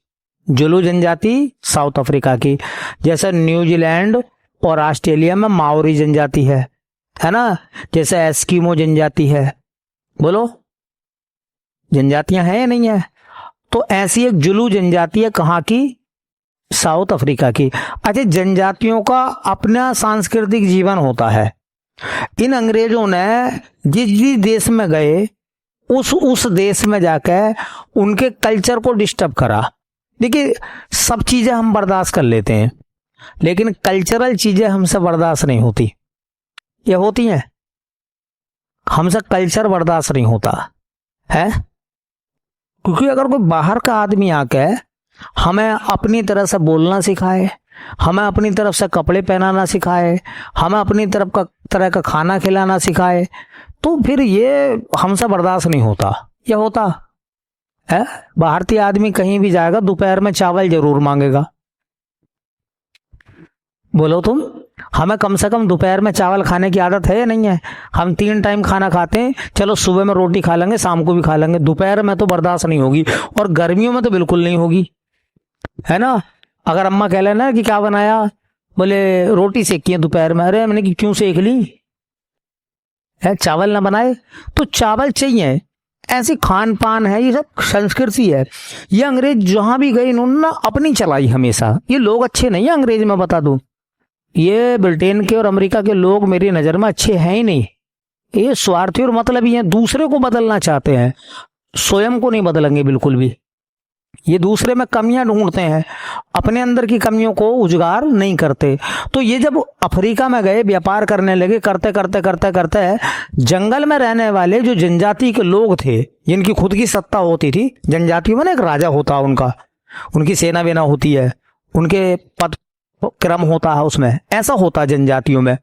जुलू जनजाति साउथ अफ्रीका की। जैसे न्यूजीलैंड और ऑस्ट्रेलिया में माओरी जनजाति है ना, जैसे एस्किमो जनजाति है, बोलो जनजातियां हैं या नहीं है। तो ऐसी एक जुलू जनजाति है कहाँ की? साउथ अफ्रीका की। अच्छा, जनजातियों का अपना सांस्कृतिक जीवन होता है। इन अंग्रेजों ने जिस जिस देश में गए उस देश में जाकर उनके कल्चर को डिस्टर्ब करा। देखिए सब चीजें हम बर्दाश्त कर लेते हैं, लेकिन कल्चरल चीजें हमसे बर्दाश्त नहीं होती। ये होती हैं, हमसे कल्चर बर्दाश्त नहीं होता है। क्योंकि अगर कोई बाहर का आदमी आके हमें अपनी तरह से बोलना सिखाए, हमें अपनी तरफ से कपड़े पहनाना सिखाए, हमें अपनी तरह का खाना खिलाना सिखाए, तो फिर ये हमसे बर्दाश्त नहीं होता। ये होता है, भारतीय आदमी कहीं भी जाएगा दोपहर में चावल जरूर मांगेगा, बोलो तुम। हमें कम से कम दोपहर में चावल खाने की आदत है या नहीं है? हम 3 टाइम खाना खाते हैं, चलो सुबह में रोटी खा लेंगे, शाम को भी खा लेंगे, दोपहर में तो बर्दाश्त नहीं होगी, और गर्मियों में तो बिल्कुल नहीं होगी, है ना। अगर अम्मा कह लेना कि क्या बनाया, बोले रोटी सेकी है दोपहर में, अरे मैंने कि क्यों सेक ली है, चावल ना बनाए? तो चावल चाहिए, ऐसी खान पान है, ये सब संस्कृति है। ये अंग्रेज जहां भी गए इन्होंने ना अपनी चलाई हमेशा। ये लोग अच्छे नहीं है अंग्रेज, मैं बता दूं, ये ब्रिटेन के और अमेरिका के लोग मेरी नजर में अच्छे हैं ही नहीं। ये स्वार्थी और मतलबी हैं, दूसरे को बदलना चाहते हैं, स्वयं को नहीं बदलेंगे बिल्कुल भी। ये दूसरे में कमियां ढूंढते हैं, अपने अंदर की कमियों को उजागर नहीं करते। तो ये जब अफ्रीका में गए, व्यापार करने लगे, करते करते करते करते जंगल में रहने वाले जो जनजाति के लोग थे, जिनकी खुद की सत्ता होती थी, जनजातियों में ना एक राजा होता है उनका, उनकी सेना वेना होती है, उनके पद क्रम होता है, उसमें ऐसा होता है जनजातियों में।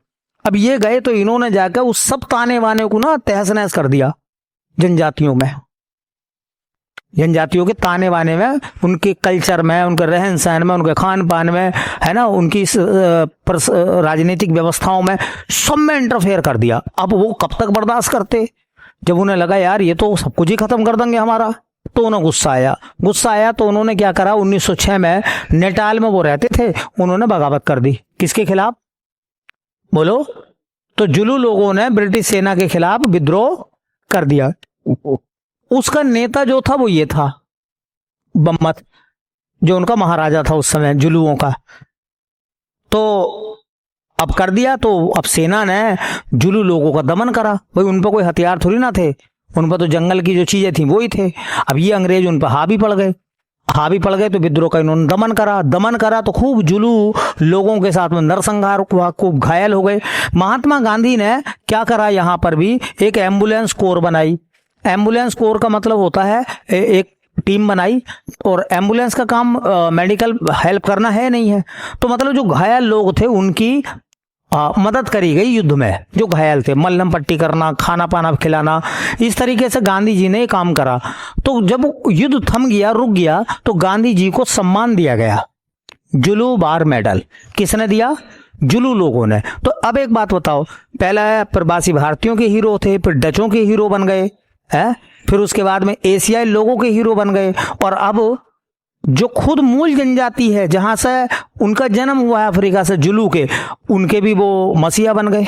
अब ये गए तो इन्होंने जाकर उस सब ताने वाने को ना तहस नहस कर दिया जनजातियों में, जनजातियों के ताने वाने में, उनके कल्चर में, उनके रहन सहन में, उनके खान पान में, है ना, उनकी राजनीतिक व्यवस्थाओं में, सब में इंटरफेयर कर दिया। अब वो कब तक बर्दाश्त करते? जब उन्हें लगा यार ये तो सब कुछ ही खत्म कर देंगे हमारा, तो उन्हें गुस्सा आया तो उन्होंने क्या करा, 1906 में नेटाल में वो रहते थे, उन्होंने बगावत कर दी। किसके खिलाफ, बोलो? तो जुलू लोगों ने ब्रिटिश सेना के खिलाफ विद्रोह कर दिया। उसका नेता जो था वो ये था, बम्मत। जो उनका महाराजा था उस समय जुलूओं का। तो अब कर दिया, तो अब सेना ने जुलू लोगों का दमन करा। भाई उन पर कोई हथियार थोड़ी ना थे, उन पर तो जंगल की जो चीजें थी वही थे। अब ये अंग्रेज उन पर हावी पड़ गए, तो विद्रोह का इन्होंने दमन करा तो खूब जुलू लोगों के साथ में नरसंहार हुआ, खूब घायल हो गए। महात्मा गांधी ने क्या करा, यहाँ पर भी एक एम्बुलेंस कोर बनाई। एम्बुलेंस कोर का मतलब होता है एक टीम बनाई, और एम्बुलेंस का काम मेडिकल हेल्प करना है नहीं है, तो मतलब जो घायल लोग थे उनकी मदद करी गई युद्ध में। जो घायल थे मल्लम पट्टी करना, खाना पाना खिलाना, इस तरीके से गांधी जी ने काम करा। तो जब युद्ध थम गया, रुक गया, तो गांधी जी को सम्मान दिया गया, जुलू बार मेडल। किसने दिया? जुलू लोगों ने। तो अब एक बात बताओ, पहले प्रवासी भारतीयों के हीरो थे, फिर डचों के हीरो बन गए हैं, फिर उसके बाद में एशियाई लोगों के हीरो बन गए, और अब जो खुद मूल जनजाति है जहां से उनका जन्म हुआ है अफ्रीका से, जुलू के, उनके भी वो मसीहा बन गए।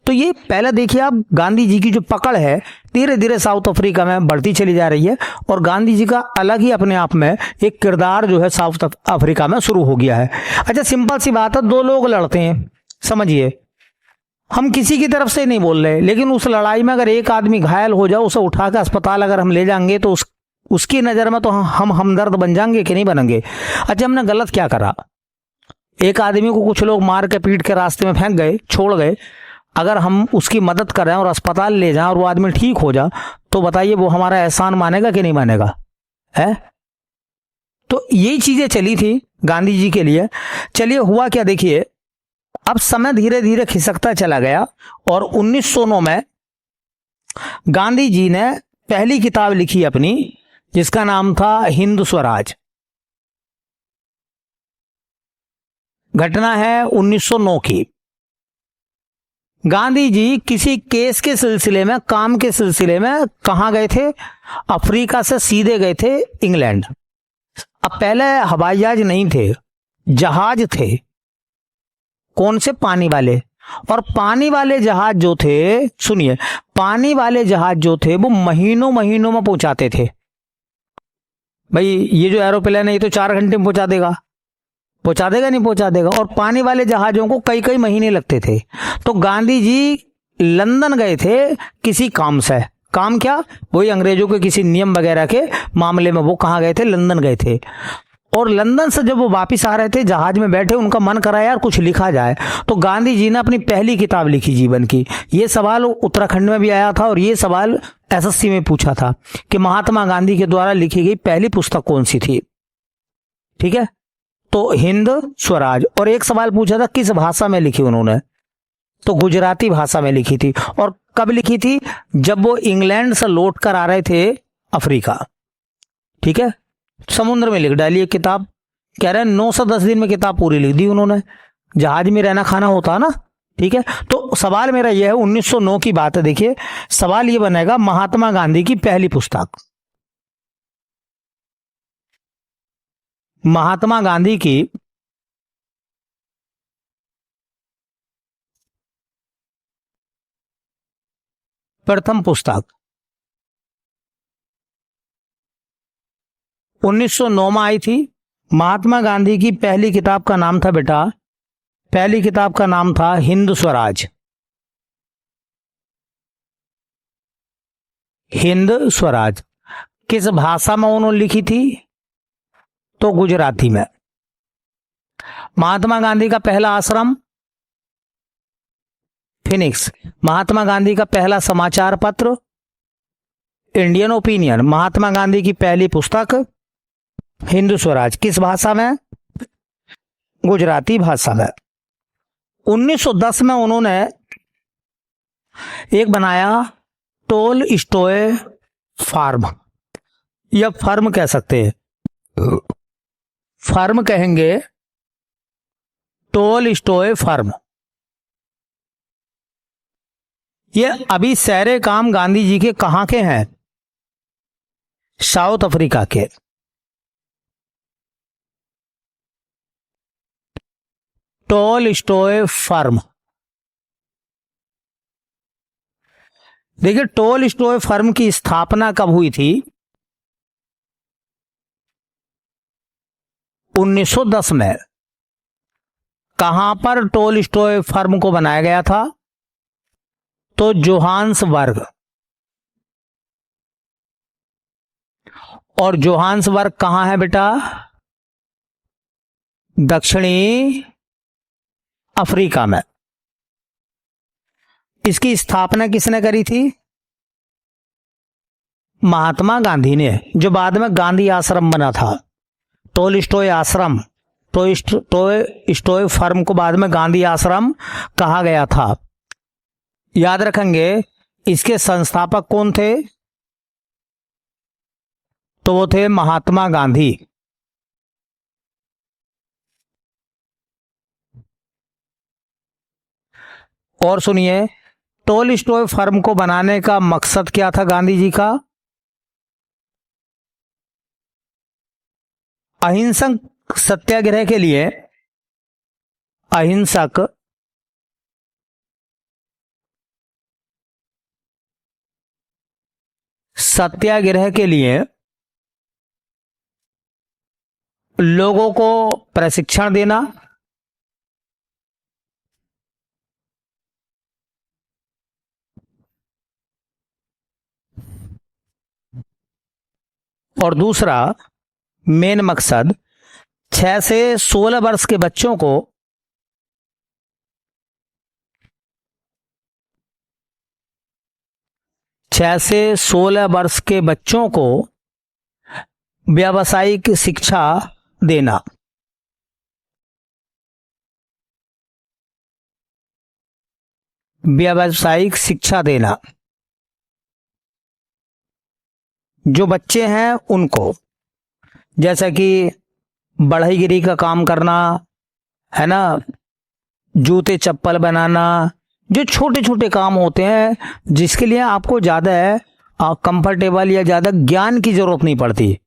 तो ये पहले देखिए आप, गांधी जी की जो पकड़ है धीरे धीरे साउथ अफ्रीका में बढ़ती चली जा रही है, और गांधी जी का अलग ही अपने आप में एक किरदार जो है साउथ अफ्रीका में शुरू हो गया है। अच्छा, सिंपल सी बात है, दो लोग लड़ते हैं, समझिए, हम किसी की तरफ से नहीं बोल रहे, लेकिन उस लड़ाई में अगर एक आदमी घायल हो जाए, उसे उठाकर अस्पताल अगर हम ले जाएंगे तो उसकी नजर में तो हम हमदर्द बन जाएंगे कि नहीं बनेंगे। अच्छा, हमने गलत क्या करा? एक आदमी को कुछ लोग मार के पीट के रास्ते में फेंक गए, छोड़ गए, अगर हम उसकी मदद करें और अस्पताल ले जाएं और वो आदमी ठीक हो जा, तो बताइए वो हमारा एहसान मानेगा कि नहीं मानेगा? है? तो यही चीजें चली थी गांधी जी के लिए। चलिए, हुआ क्या देखिए, अब समय धीरे धीरे खिसकता चला गया, और 1909 में गांधी जी ने पहली किताब लिखी अपनी, जिसका नाम था हिंद स्वराज। घटना है 1909 की। गांधी जी किसी केस के सिलसिले में, काम के सिलसिले में कहां गए थे? अफ्रीका से सीधे गए थे इंग्लैंड। अब पहले हवाई जहाज नहीं थे, जहाज थे। कौन से? पानी वाले। और पानी वाले जहाज जो थे, सुनिए, पानी वाले जहाज जो थे वो महीनों महीनों में पहुंचाते थे। भाई ये जो एरोप्लेन है ये तो 4 घंटे में पहुंचा देगा, नहीं पहुंचा देगा, और पानी वाले जहाजों को कई कई महीने लगते थे। तो गांधी जी लंदन गए थे किसी काम से। काम क्या? वही अंग्रेजों के किसी नियम वगैरह के मामले में वो कहाँ गए थे? लंदन गए थे। और लंदन से जब वो वापस आ रहे थे, जहाज में बैठे, उनका मन करा यार कुछ लिखा जाए, तो गांधी जी ने अपनी पहली किताब लिखी जीवन की। ये सवाल उत्तराखंड में भी आया था, और ये सवाल एसएससी में पूछा था कि महात्मा गांधी के द्वारा लिखी गई पहली पुस्तक कौन सी थी? ठीक है, तो हिंद स्वराज। और एक सवाल पूछा था किस भाषा में लिखी उन्होंने, तो गुजराती भाषा में लिखी थी। और कब लिखी थी? जब वो इंग्लैंड से लौट कर आ रहे थे अफ्रीका। ठीक है, समुद्र में लिख डाली एक किताब। कह रहे हैं 9 से 10 दिन में किताब पूरी लिख दी उन्होंने। जहाज में रहना खाना होता है ना। ठीक है, तो सवाल मेरा यह है, 1909 की बात है। देखिए, सवाल ये बनेगा, महात्मा गांधी की पहली पुस्तक, महात्मा गांधी की प्रथम पुस्तक 1909 में आई थी। महात्मा गांधी की पहली किताब का नाम था बेटा, पहली किताब का नाम था हिंद स्वराज। हिंद स्वराज। किस भाषा में उन्होंने लिखी थी? तो गुजराती में। महात्मा गांधी का पहला आश्रम फिनिक्स। महात्मा गांधी का पहला समाचार पत्र इंडियन ओपिनियन। महात्मा गांधी की पहली पुस्तक हिंद स्वराज। किस भाषा में? गुजराती भाषा में। 1910 में उन्होंने एक बनाया टोल स्टॉय फार्म, या फर्म कह सकते हैं, फर्म कहेंगे, टोल स्टॉय फर्म। ये अभी सारे काम गांधी जी के कहां के हैं? साउथ अफ्रीका के। Tolstoy farm. देखिए, टोल स्टॉय फर्म की स्थापना कब हुई थी? 1910 में कहां पर टोलस्टॉय फर्म को बनाया गया था? तो जोहान्सबर्ग। और जोहान्सबर्ग कहां है बेटा? दक्षिणी अफ्रीका में। इसकी स्थापना किसने करी थी? महात्मा गांधी ने, जो बाद में गांधी आश्रम बना था। टोलस्टॉय आश्रम, टोलस्टॉय फर्म को बाद में गांधी आश्रम कहा गया था। याद रखेंगे इसके संस्थापक कौन थे? तो वो थे महात्मा गांधी। और सुनिए, टोलस्टॉय फर्म को बनाने का मकसद क्या था गांधी जी का? अहिंसक सत्याग्रह के लिए, अहिंसक सत्याग्रह के लिए लोगों को प्रशिक्षण देना, और दूसरा मेन मकसद 6 से 16 वर्ष के बच्चों को व्यावसायिक शिक्षा देना। व्यावसायिक शिक्षा देना। जो बच्चे हैं उनको, जैसा कि बढ़ईगिरी का काम करना है ना, जूते चप्पल बनाना, जो छोटे छोटे काम होते हैं जिसके लिए आपको ज्यादा कंफर्टेबल या ज्यादा ज्ञान की जरूरत नहीं पड़ती।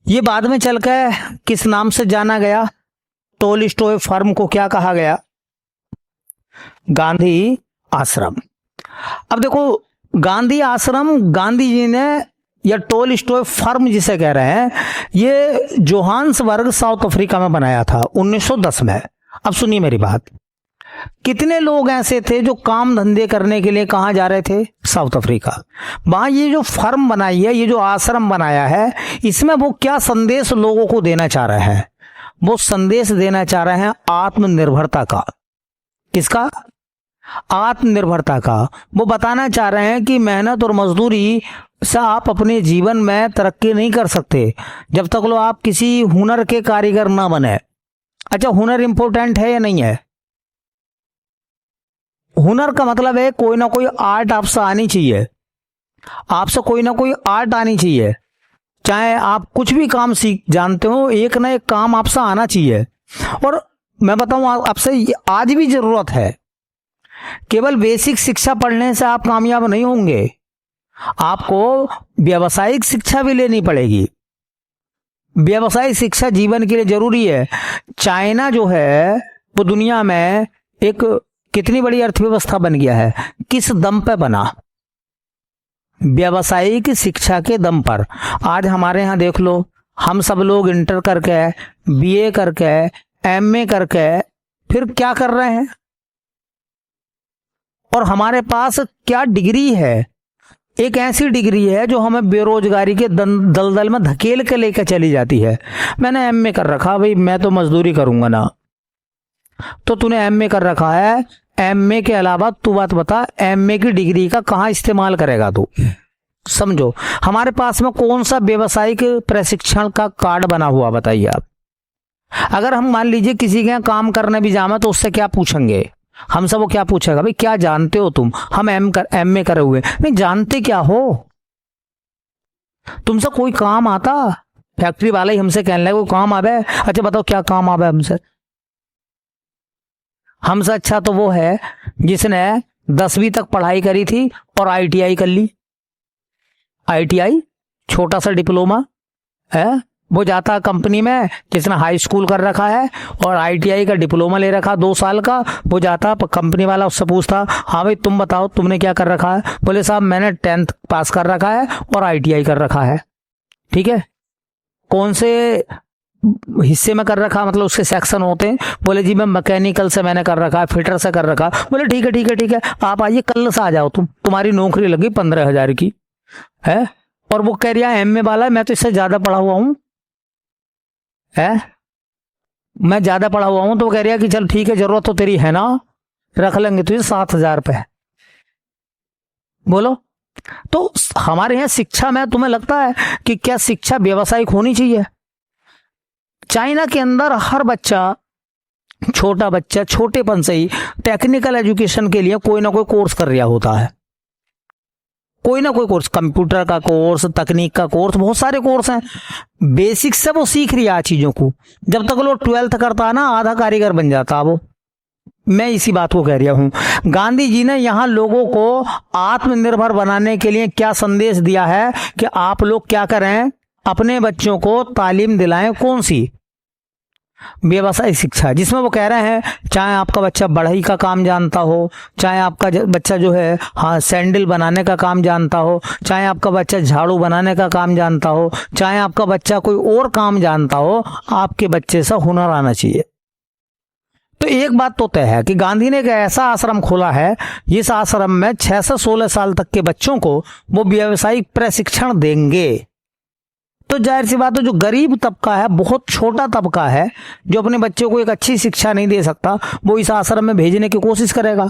ये बाद में चलकर किस नाम से जाना गया? टोलस्टॉय फर्म को क्या कहा गया? गांधी आश्रम। अब देखो, गांधी आश्रम गांधी जी ने, या टोलस्टॉय फर्म जिसे कह रहे हैं, ये जोहान्सबर्ग साउथ अफ्रीका में बनाया था 1910 में। अब सुनिए मेरी बात, कितने लोग ऐसे थे जो काम धंधे करने के लिए कहां जा रहे थे? South Africa. वहां ये जो फर्म बनाई है, ये जो आश्रम बनाया है, इसमें वो क्या संदेश लोगों को देना चाह रहे हैं? वो संदेश देना चाह रहे हैं आत्मनिर्भरता का। किसका? आत्मनिर्भरता का। वो बताना चाह रहे हैं कि मेहनत और मजदूरी से आप अपने जीवन में तरक्की नहीं कर सकते जब तक लो आप किसी हुनर के कारीगर ना बने। अच्छा, हुनर इंपॉर्टेंट है या नहीं है? हुनर का मतलब है कोई ना कोई आर्ट आपसे आनी चाहिए, आपसे कोई ना कोई आर्ट आनी चाहिए। चाहे आप कुछ भी काम सीख जानते हो, एक ना एक काम आपसे आना चाहिए। और मैं बताऊं आपसे, आज भी जरूरत है। केवल बेसिक शिक्षा पढ़ने से आप कामयाब नहीं होंगे, आपको व्यावसायिक शिक्षा भी लेनी पड़ेगी। व्यावसायिक शिक्षा जीवन के लिए जरूरी है। चाइना जो है वो दुनिया में एक कितनी बड़ी अर्थव्यवस्था बन गया है, किस दम पे बना? व्यावसायिक शिक्षा के दम पर। आज हमारे यहाँ देख लो, हम सब लोग इंटर करके, बीए करके, एमए करके फिर क्या कर रहे हैं? और हमारे पास क्या डिग्री है? एक ऐसी डिग्री है जो हमें बेरोजगारी के दलदल में धकेल के लेकर चली जाती है। मैंने एमए कर रखा, भाई मैं तो मजदूरी करूंगा ना। तो तूने एमए कर रखा है, एमए के अलावा तू बात बता, एमए की डिग्री का कहां इस्तेमाल करेगा तू? समझो, हमारे पास में कौन सा व्यवसायिक प्रशिक्षण का कार्ड बना हुआ, बताइए आप। अगर हम मान लीजिए किसी के यहाँ काम करने भी जाए तो उससे क्या पूछेंगे? हमसे वो क्या पूछेगा? भाई क्या जानते हो तुम? हम एमए करे हुए नहीं, जानते क्या हो? तुमसे कोई काम आता? फैक्ट्री वाला ही हमसे कहने लगे कोई काम आवे, अच्छा बताओ क्या काम आवे हमसे? हमसे अच्छा तो वो है जिसने 10वीं तक पढ़ाई करी थी और आईटीआई कर ली। आईटीआई छोटा सा डिप्लोमा है, वो जाता कंपनी में, जिसने हाई स्कूल कर रखा है और आईटीआई का डिप्लोमा ले रखा 2 साल का, वो जाता कंपनी वाला, उससे पूछता, हाँ भाई तुम बताओ तुमने क्या कर रखा है? बोले साहब मैंने 10th पास कर रखा है और आईटीआई कर रखा है। ठीक है, कौन से हिस्से में कर रखा, मतलब उसके सेक्शन होते हैं। बोले जी मैं मैकेनिकल से मैंने कर रखा है, फिटर से कर रखा। बोले ठीक है ठीक है ठीक है, आप आइए कल से आ जाओ, तुम्हारी नौकरी लगी 15,000 की है। और वो कह रहा है एमए वाला है, मैं तो इससे ज्यादा पढ़ा हुआ हूँ, है मैं ज्यादा पढ़ा हुआ हूं। तो वो कह रहा है कि चल ठीक है, जरूरत तो तेरी है ना, रख लेंगे तुझे 7,000 पे। बोलो, तो हमारे यहाँ शिक्षा में तुम्हें लगता है कि क्या शिक्षा व्यावसायिक होनी चाहिए? चाइना के अंदर हर बच्चा, छोटा बच्चा छोटेपन से ही टेक्निकल एजुकेशन के लिए कोई ना कोई कोर्स कर रहा होता है, कोई ना कोई कोर्स, कंप्यूटर का कोर्स, तकनीक का कोर्स, बहुत सारे कोर्स हैं। बेसिक से वो सीख रहा है चीजों को। जब तक वो 12th करता है ना, आधा कारीगर बन जाता वो। मैं इसी बात को कह रहा हूं। गांधी जी ने यहां लोगों को आत्मनिर्भर बनाने के लिए क्या संदेश दिया है कि आप लोग क्या करें, अपने बच्चों को तालीम दिलाएं। कौन सी? व्यवसाय शिक्षा, जिसमें वो कह रहे हैं चाहे आपका बच्चा बढ़ई का काम जानता हो, चाहे आपका बच्चा जो है हाँ सैंडल बनाने का काम जानता हो, चाहे आपका बच्चा झाड़ू बनाने का काम जानता हो, चाहे आपका बच्चा कोई और काम जानता हो, आपके बच्चे से हुनर आना चाहिए। तो एक बात तो तय है कि गांधी ने एक ऐसा आश्रम खोला है, इस आश्रम में 6 से 16 साल तक के बच्चों को वो व्यावसायिक प्रशिक्षण देंगे। तो जाहिर सी बात है, जो गरीब तबका है, बहुत छोटा तबका है, जो अपने बच्चों को एक अच्छी शिक्षा नहीं दे सकता, वो इस आश्रम में भेजने की कोशिश करेगा।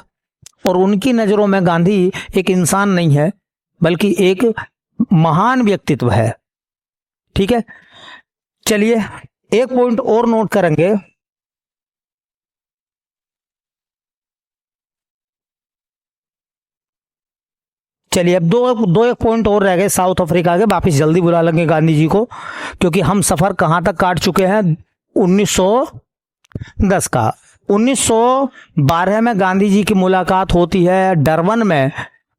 और उनकी नजरों में गांधी एक इंसान नहीं है, बल्कि एक महान व्यक्तित्व है। ठीक है, चलिए एक पॉइंट और नोट करेंगे। चलिए अब दो एक पॉइंट और रह गए साउथ अफ्रीका के, वापिस जल्दी बुला लेंगे गांधी जी को, क्योंकि हम सफर कहां तक काट चुके हैं 1910 का। 1912 में गांधी जी की मुलाकात होती है डरबन में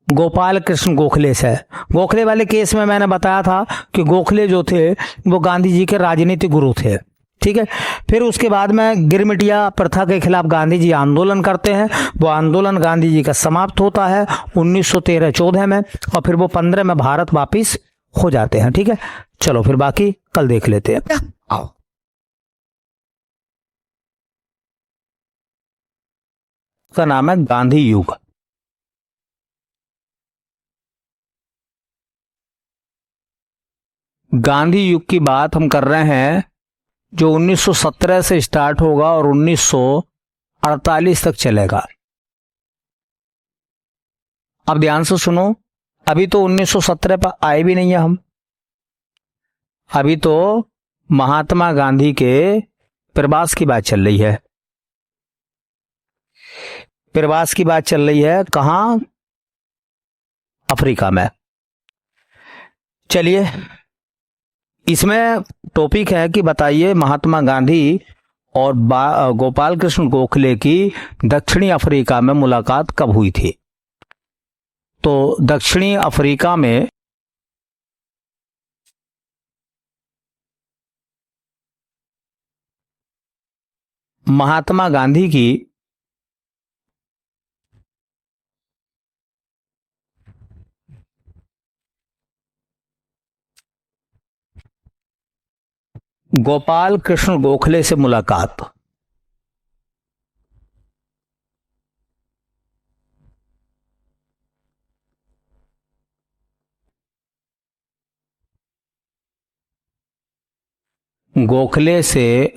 गोपाल कृष्ण गोखले से। गोखले वाले केस में मैंने बताया था कि गोखले जो थे वो गांधी जी के राजनीतिक गुरु थे। ठीक है, फिर उसके बाद में गिरमिटिया प्रथा के खिलाफ गांधी जी आंदोलन करते हैं। वो आंदोलन गांधी जी का समाप्त होता है 1913-14 में, और फिर वो 15 में भारत वापिस हो जाते हैं। ठीक है, चलो फिर बाकी कल देख लेते हैं। आओ, उसका नाम है गांधी युग। गांधी युग की बात हम कर रहे हैं जो 1917 से स्टार्ट होगा और 1948 तक चलेगा। अब ध्यान से सुनो, अभी तो 1917 पर आए भी नहीं है हम, अभी तो महात्मा गांधी के प्रवास की बात चल रही है। प्रवास की बात चल रही है कहां? अफ्रीका में। चलिए, इसमें टॉपिक है कि बताइए महात्मा गांधी और गोपाल कृष्ण गोखले की दक्षिणी अफ्रीका में मुलाकात कब हुई थी। तो दक्षिणी अफ्रीका में महात्मा गांधी की गोपाल कृष्ण गोखले से मुलाकात। गोखले से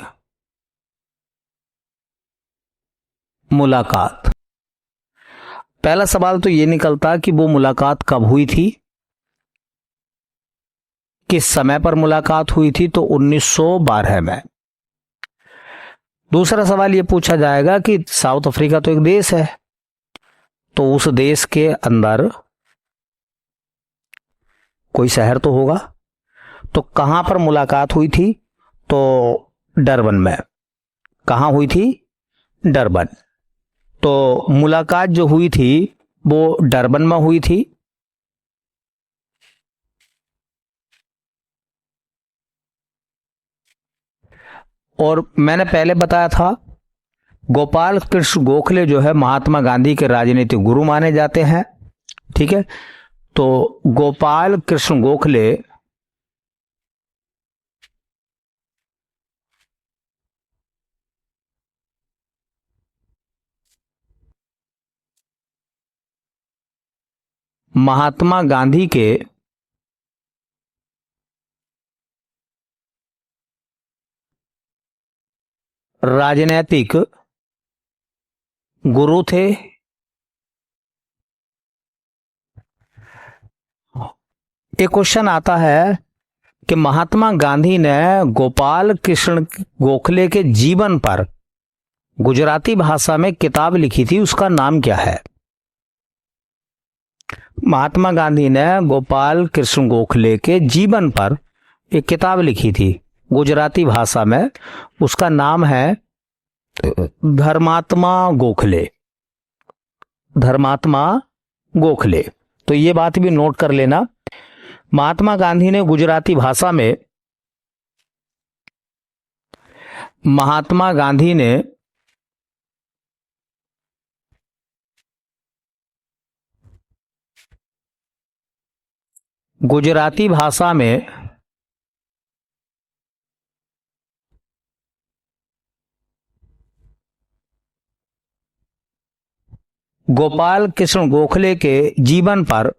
मुलाकात। पहला सवाल तो ये निकलता कि वो मुलाकात कब हुई थी, किस समय पर मुलाकात हुई थी। तो 1912 में। दूसरा सवाल ये पूछा जाएगा कि साउथ अफ्रीका तो एक देश है, तो उस देश के अंदर कोई शहर तो होगा, तो कहां पर मुलाकात हुई थी। तो डरबन में। कहां हुई थी? डरबन। तो मुलाकात जो हुई थी वो डरबन में हुई थी। और मैंने पहले बताया था गोपाल कृष्ण गोखले जो है महात्मा गांधी के राजनीतिक गुरु माने जाते हैं। ठीक है, तो गोपाल कृष्ण गोखले महात्मा गांधी के राजनैतिक गुरु थे। एक क्वेश्चन आता है कि महात्मा गांधी ने गोपाल कृष्ण गोखले के जीवन पर गुजराती भाषा में किताब लिखी थी, उसका नाम क्या है? महात्मा गांधी ने गोपाल कृष्ण गोखले के जीवन पर एक किताब लिखी थी गुजराती भाषा में, उसका नाम है धर्मात्मा गोखले। धर्मात्मा गोखले। तो ये बात भी नोट कर लेना, महात्मा गांधी ने गुजराती भाषा में महात्मा गांधी ने गुजराती भाषा में गोपाल कृष्ण गोखले के जीवन पर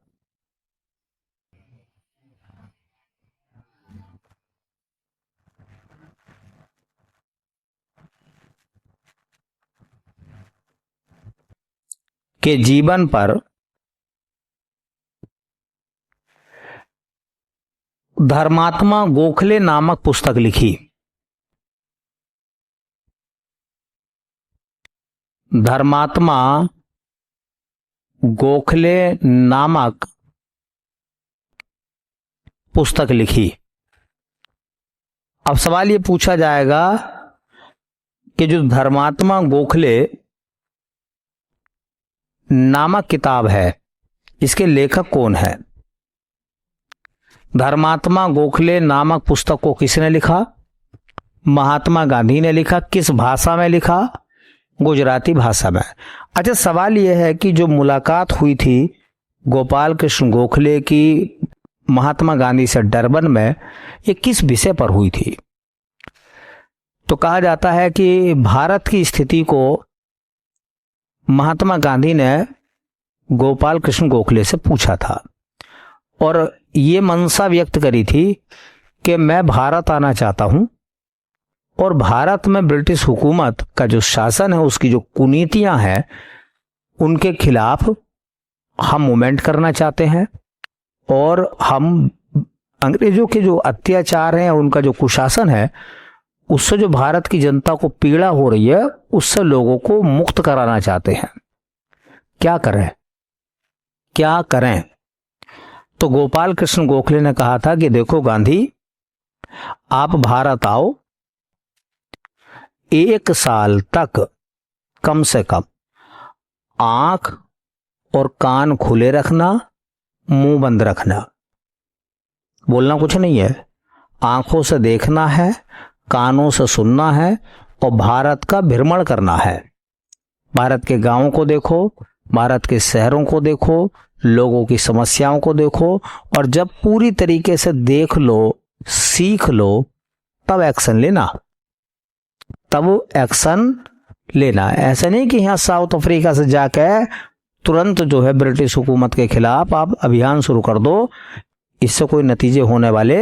धर्मात्मा गोखले नामक पुस्तक लिखी। धर्मात्मा गोखले नामक पुस्तक लिखी। अब सवाल ये पूछा जाएगा कि जो धर्मात्मा गोखले नामक किताब है, इसके लेखक कौन है? धर्मात्मा गोखले नामक पुस्तक को किसने लिखा? महात्मा गांधी ने लिखा। किस भाषा में लिखा? गुजराती भाषा में। अच्छा, सवाल यह है कि जो मुलाकात हुई थी गोपाल कृष्ण गोखले की महात्मा गांधी से डरबन में, ये किस विषय पर हुई थी? तो कहा जाता है कि भारत की स्थिति को महात्मा गांधी ने गोपाल कृष्ण गोखले से पूछा था और ये मंशा व्यक्त करी थी कि मैं भारत आना चाहता हूं और भारत में ब्रिटिश हुकूमत का जो शासन है, उसकी जो कुनीतियां हैं, उनके खिलाफ हम मूवमेंट करना चाहते हैं और हम अंग्रेजों के जो अत्याचार हैं, उनका जो कुशासन है, उससे जो भारत की जनता को पीड़ा हो रही है, उससे लोगों को मुक्त कराना चाहते हैं। क्या करें? क्या करें? तो गोपाल कृष्ण गोखले ने कहा था कि देखो गांधी, आप भारत आओ, 1 साल तक कम से कम आंख और कान खुले रखना, मुंह बंद रखना, बोलना कुछ नहीं है। आंखों से देखना है, कानों से सुनना है और भारत का भ्रमण करना है। भारत के गांवों को देखो, भारत के शहरों को देखो, लोगों की समस्याओं को देखो और जब पूरी तरीके से देख लो, सीख लो, तब एक्शन लेना। तब एक्शन लेना। ऐसा नहीं कि यहां साउथ अफ्रीका से जाके तुरंत जो है ब्रिटिश हुकूमत के खिलाफ आप अभियान शुरू कर दो, इससे कोई नतीजे होने वाले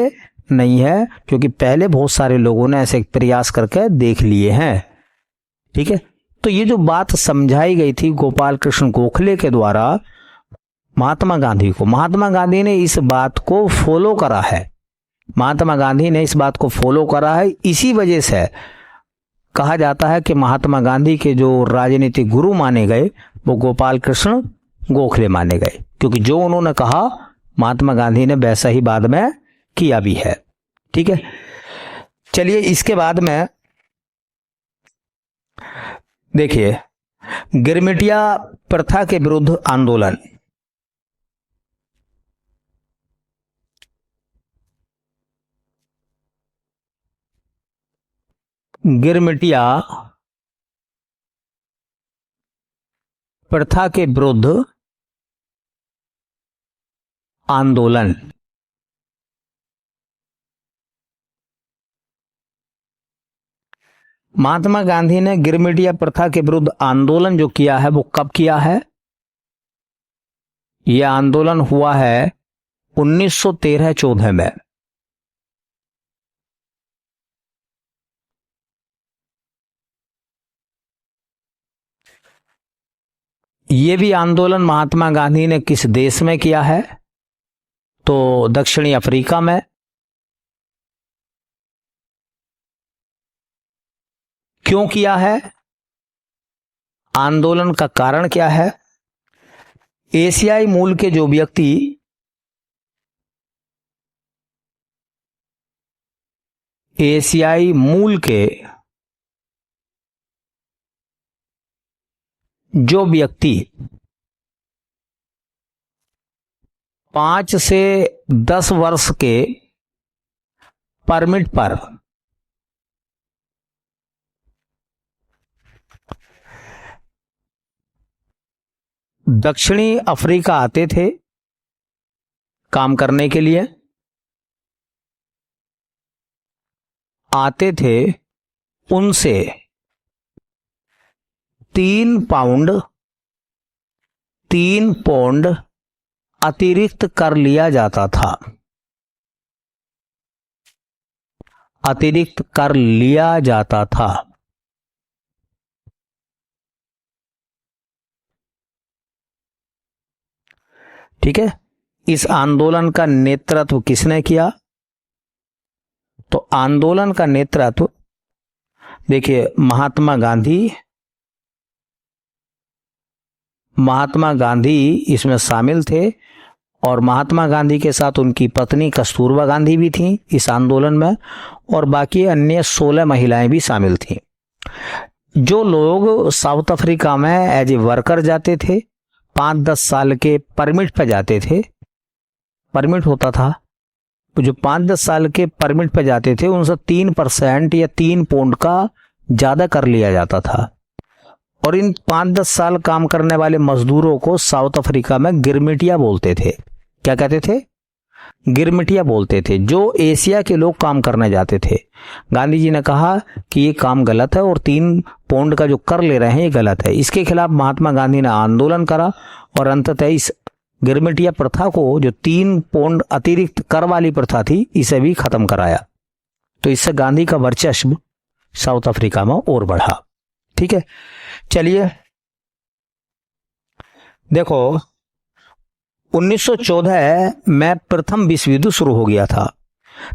नहीं है, क्योंकि पहले बहुत सारे लोगों ने ऐसे प्रयास करके देख लिए हैं। ठीक है, तो ये जो बात समझाई गई थी गोपाल कृष्ण गोखले के द्वारा महात्मा गांधी को, महात्मा गांधी ने इस बात को फॉलो करा है। महात्मा गांधी ने इस बात को फॉलो करा है। इसी वजह से कहा जाता है कि महात्मा गांधी के जो राजनीतिक गुरु माने गए वो गोपाल कृष्ण गोखले माने गए, क्योंकि जो उन्होंने कहा महात्मा गांधी ने वैसा ही बाद में किया भी है। ठीक है, चलिए इसके बाद में देखिए गिरमिटिया प्रथा के विरुद्ध आंदोलन। गिरमिटिया प्रथा के विरुद्ध आंदोलन। महात्मा गांधी ने गिरमिटिया प्रथा के विरुद्ध आंदोलन जो किया है वो कब किया है, यह आंदोलन हुआ है 1913-14 में। यह भी आंदोलन महात्मा गांधी ने किस देश में किया है? तो दक्षिणी अफ्रीका में। क्यों किया है? आंदोलन का कारण क्या है? एशियाई मूल के जो व्यक्ति एशियाई मूल के जो व्यक्ति 5 से 10 वर्ष के परमिट पर दक्षिणी अफ्रीका आते थे काम करने के लिए, आते थे, उनसे 3 पौंड अतिरिक्त कर लिया जाता था। अतिरिक्त कर लिया जाता था। ठीक है। इस आंदोलन का नेतृत्व किसने किया? तो आंदोलन का नेतृत्व देखिए महात्मा गांधी इसमें शामिल थे, और महात्मा गांधी के साथ उनकी पत्नी कस्तूरबा गांधी भी थी इस आंदोलन में, और बाकी अन्य 16 महिलाएं भी शामिल थीं। जो लोग साउथ अफ्रीका में एज ए वर्कर जाते थे, 5-10 साल के परमिट पे जाते थे, परमिट होता था, तो जो 5-10 साल के परमिट पे जाते थे उनसे 3% या 3 पौंड का ज्यादा कर लिया जाता था। और इन 5-10 साल काम करने वाले मजदूरों को साउथ अफ्रीका में गिरमिटिया बोलते थे। क्या कहते थे? गिरमिटिया बोलते थे। जो एशिया के लोग काम करने जाते थे, गांधी जी ने कहा कि ये काम गलत है और 3 पौंड का जो कर ले रहे हैं ये गलत है। इसके खिलाफ महात्मा गांधी ने आंदोलन करा और अंततः इस गिरमिटिया प्रथा को, जो 3 पौंड अतिरिक्त कर वाली प्रथा थी, इसे भी खत्म कराया। तो इससे गांधी का वर्चस्व साउथ अफ्रीका में और बढ़ा। ठीक है, चलिए देखो 1914 में प्रथम विश्व युद्ध शुरू हो गया था।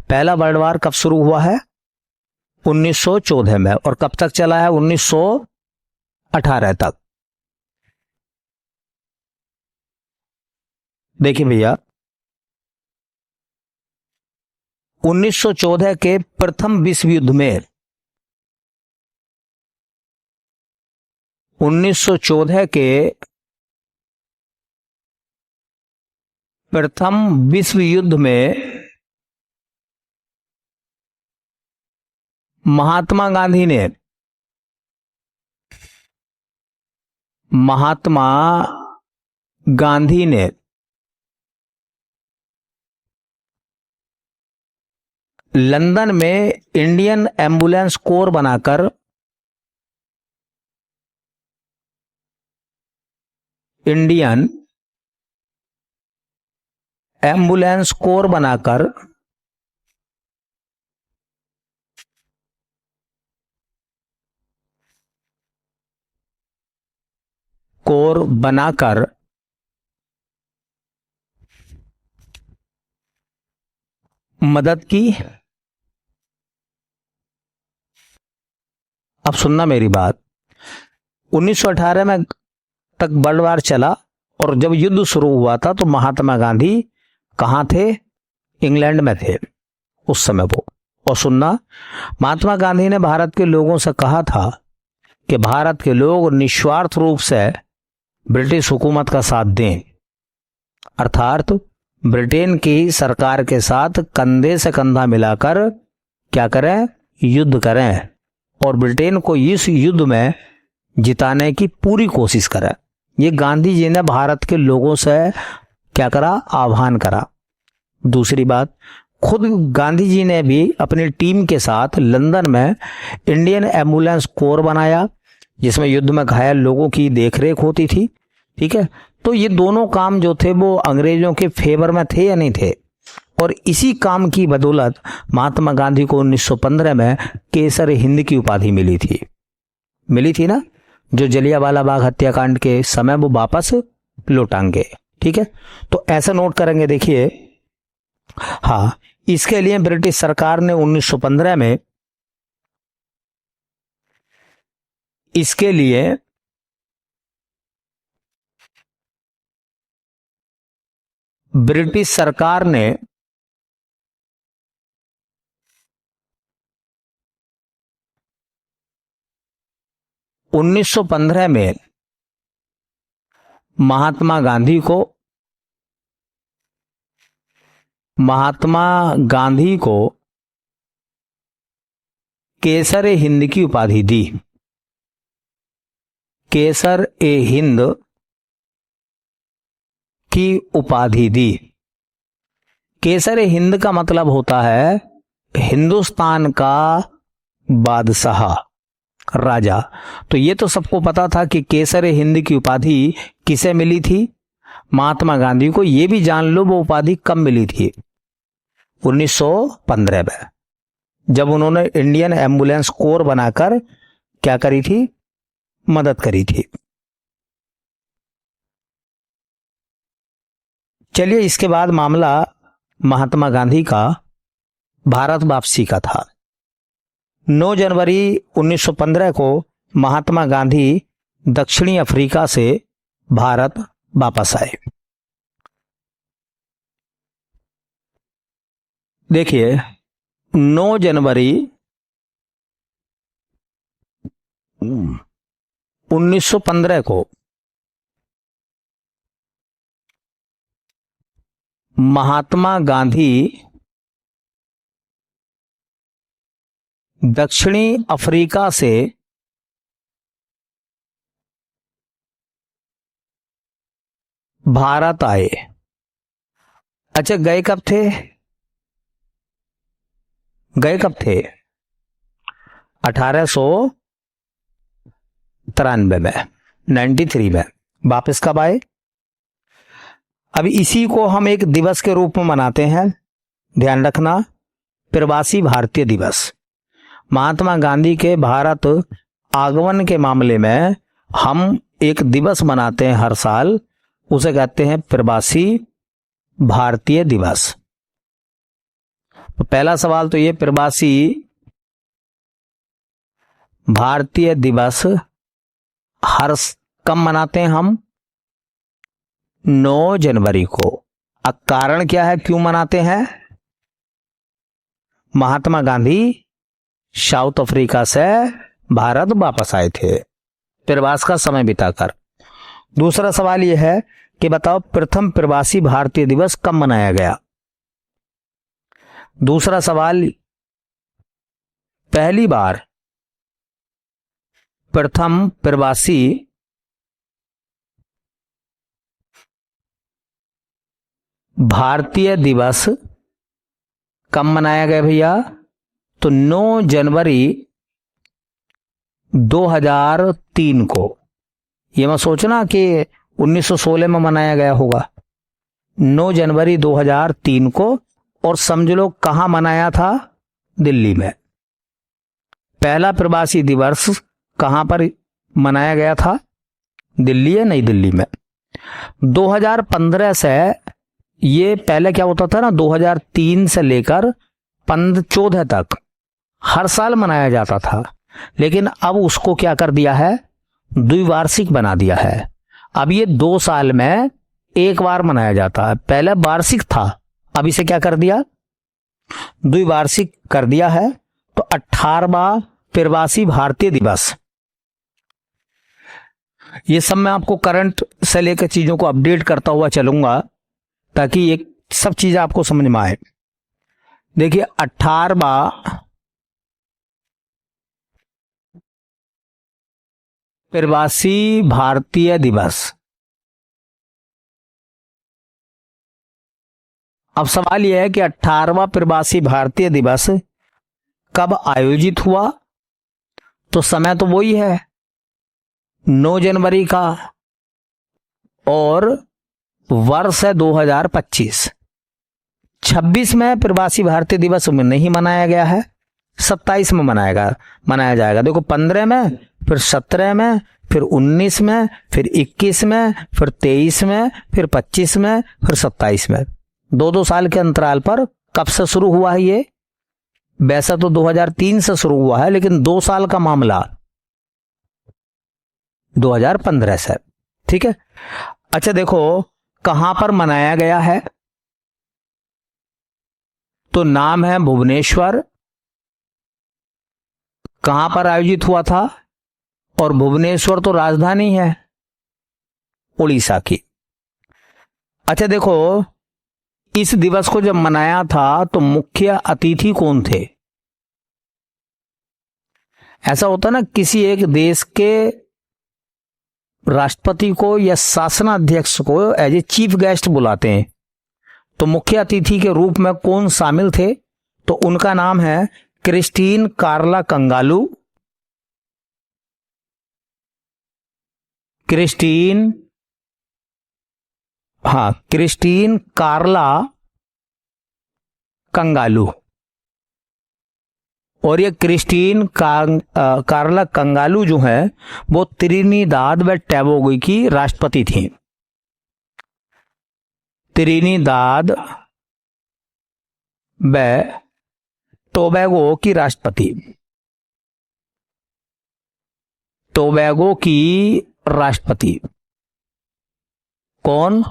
पहला वर्ल्ड वार कब शुरू हुआ है? 1914 में। और कब तक चला है? 1918 तक। देखिए भैया, 1914 के प्रथम विश्व युद्ध में 1914 के प्रथम विश्व युद्ध में महात्मा गांधी ने लंदन में इंडियन एम्बुलेंस कोर बनाकर इंडियन एम्बुलेंस कोर बनाकर मदद की। अब सुनना मेरी बात। 1918 में तक वर्ल्ड वार चला, और जब युद्ध शुरू हुआ था तो महात्मा गांधी कहां थे? इंग्लैंड में थे उस समय वो। और सुनना, महात्मा गांधी ने भारत के लोगों से कहा था कि भारत के लोग निस्वार्थ रूप से ब्रिटिश हुकूमत का साथ दें, अर्थात ब्रिटेन की सरकार के साथ कंधे से कंधा मिलाकर क्या करें? युद्ध करें, और ब्रिटेन को इस युद्ध में जिताने की पूरी कोशिश करें। ये गांधी जी ने भारत के लोगों से क्या करा? आह्वान करा। दूसरी बात, खुद गांधी जी ने भी अपनी टीम के साथ लंदन में इंडियन एम्बुलेंस कोर बनाया, जिसमें युद्ध में घायल लोगों की देखरेख होती थी। ठीक है, तो ये दोनों काम जो थे वो अंग्रेजों के फेवर में थे या नहीं थे? और इसी काम की बदौलत महात्मा गांधी को 1915 में केसर हिंद की उपाधि मिली थी ना, जो जलियांवाला बाग हत्याकांड के समय वो वापस लौटाएंगे। ठीक है, तो ऐसा नोट करेंगे। देखिए, हाँ, इसके लिए ब्रिटिश सरकार ने 1915 में इसके लिए ब्रिटिश सरकार ने 1915 में महात्मा गांधी को केसर ए हिंद की उपाधि दी। केसर ए हिंद की उपाधि दी। केसर ए हिंद का मतलब होता है हिंदुस्तान का बादशाह, राजा। तो ये तो सबको पता था कि केसर ए हिंद की उपाधि किसे मिली थी? महात्मा गांधी को। ये भी जान लो वो उपाधि कब मिली थी? 1915 में, जब उन्होंने इंडियन एम्बुलेंस कोर बनाकर क्या करी थी? मदद करी थी। चलिए, इसके बाद मामला महात्मा गांधी का भारत वापसी का था। 9 जनवरी 1915 को महात्मा गांधी दक्षिणी अफ्रीका से भारत वापस आए। देखिए, 9 जनवरी 1915 को महात्मा गांधी दक्षिणी अफ्रीका से भारत आए। अच्छा, गए कब थे? 1893 में, 93 में। वापस कब आए? अभी इसी को हम एक दिवस के रूप में मनाते हैं, ध्यान रखना, प्रवासी भारतीय दिवस। महात्मा गांधी के भारत आगमन के मामले में हम एक दिवस मनाते हैं हर साल, उसे कहते हैं प्रवासी भारतीय दिवस। तो पहला सवाल तो ये, प्रवासी भारतीय दिवस कब मनाते हैं हम? 9 जनवरी को। अब कारण क्या है, क्यों मनाते हैं? महात्मा गांधी साउथ अफ्रीका से भारत वापस आए थे, प्रवास का समय बिताकर। दूसरा सवाल यह है कि बताओ, प्रथम प्रवासी भारतीय दिवस कब मनाया गया? दूसरा सवाल, पहली बार प्रथम प्रवासी भारतीय दिवस कब मनाया गया भैया? तो 9 जनवरी 2003 को। ये मत सोचना कि 1916 में मनाया गया होगा। 9 जनवरी 2003 को। और समझ लो कहां मनाया था? दिल्ली में। पहला प्रवासी दिवस कहां पर मनाया गया था? दिल्ली या नई दिल्ली में। 2015 से, ये पहले क्या होता था ना, 2003 से लेकर 14 तक हर साल मनाया जाता था, लेकिन अब उसको क्या कर दिया है? द्विवार्षिक बना दिया है। अब ये 2 साल में एक बार मनाया जाता है। पहले वार्षिक था, अब इसे क्या कर दिया? द्विवार्षिक कर दिया है। तो 18वां प्रवासी भारतीय दिवस। ये सब मैं आपको करंट से लेकर चीजों को अपडेट करता हुआ चलूंगा, ताकि ये सब चीजें आपको समझ में आए। देखिए, 18वां प्रवासी भारतीय दिवस। अब सवाल यह है कि 18वां प्रवासी भारतीय दिवस कब आयोजित हुआ? तो समय तो वही है, 9 जनवरी का। और वर्ष है 2025। 26 में प्रवासी भारतीय दिवस में नहीं मनाया गया है, 27 में मनाया जाएगा। देखो 15 में, फिर 17 में, फिर 19 में, फिर 21 में, फिर 23 में, फिर 25 में, फिर 27 में। 2-2 साल के अंतराल पर कब से शुरू हुआ है ये? वैसा तो 2003 से शुरू हुआ है, लेकिन 2 साल का मामला 2015 से। ठीक है। अच्छा देखो कहां पर मनाया गया है, तो नाम है भुवनेश्वर। कहां पर आयोजित हुआ था? और भुवनेश्वर तो राजधानी है उड़ीसा की। अच्छा देखो इस दिवस को जब मनाया था तो मुख्य अतिथि कौन थे? ऐसा होता ना, किसी एक देश के राष्ट्रपति को या शासनाध्यक्ष को एज ए चीफ गेस्ट बुलाते हैं, तो मुख्य अतिथि के रूप में कौन शामिल थे? तो उनका नाम है क्रिस्टीन कार्ला कंगालू। क्रिस्टीन कार्ला कंगालू। और ये क्रिस्टीन कार्ला कंगालू जो है वो त्रिनिदाद व टोबैगो की राष्ट्रपति थी। त्रिनिदाद व टोबैगो की राष्ट्रपति। टोबैगो की राष्ट्रपति कौन?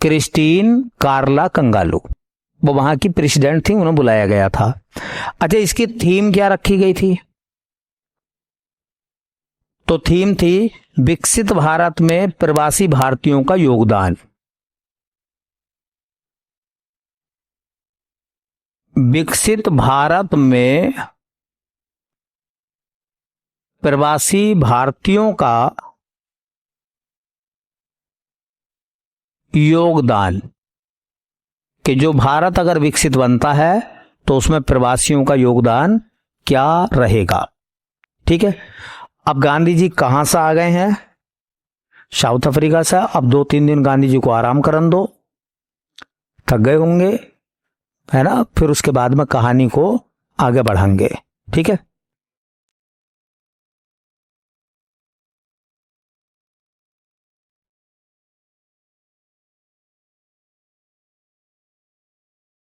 क्रिस्टीन कार्ला कंगालू। वो वहां की प्रेसिडेंट थी, उन्हें बुलाया गया था। अच्छा इसकी थीम क्या रखी गई थी? तो थीम थी विकसित भारत में प्रवासी भारतीयों का योगदान। विकसित भारत में प्रवासी भारतीयों का योगदान, कि जो भारत अगर विकसित बनता है तो उसमें प्रवासियों का योगदान क्या रहेगा। ठीक है। अब गांधी जी कहां से आ गए हैं? साउथ अफ्रीका से। अब 2-3 दिन गांधी जी को आराम करन दो, थक गए होंगे, है ना। फिर उसके बाद में कहानी को आगे बढ़ाएंगे। ठीक है।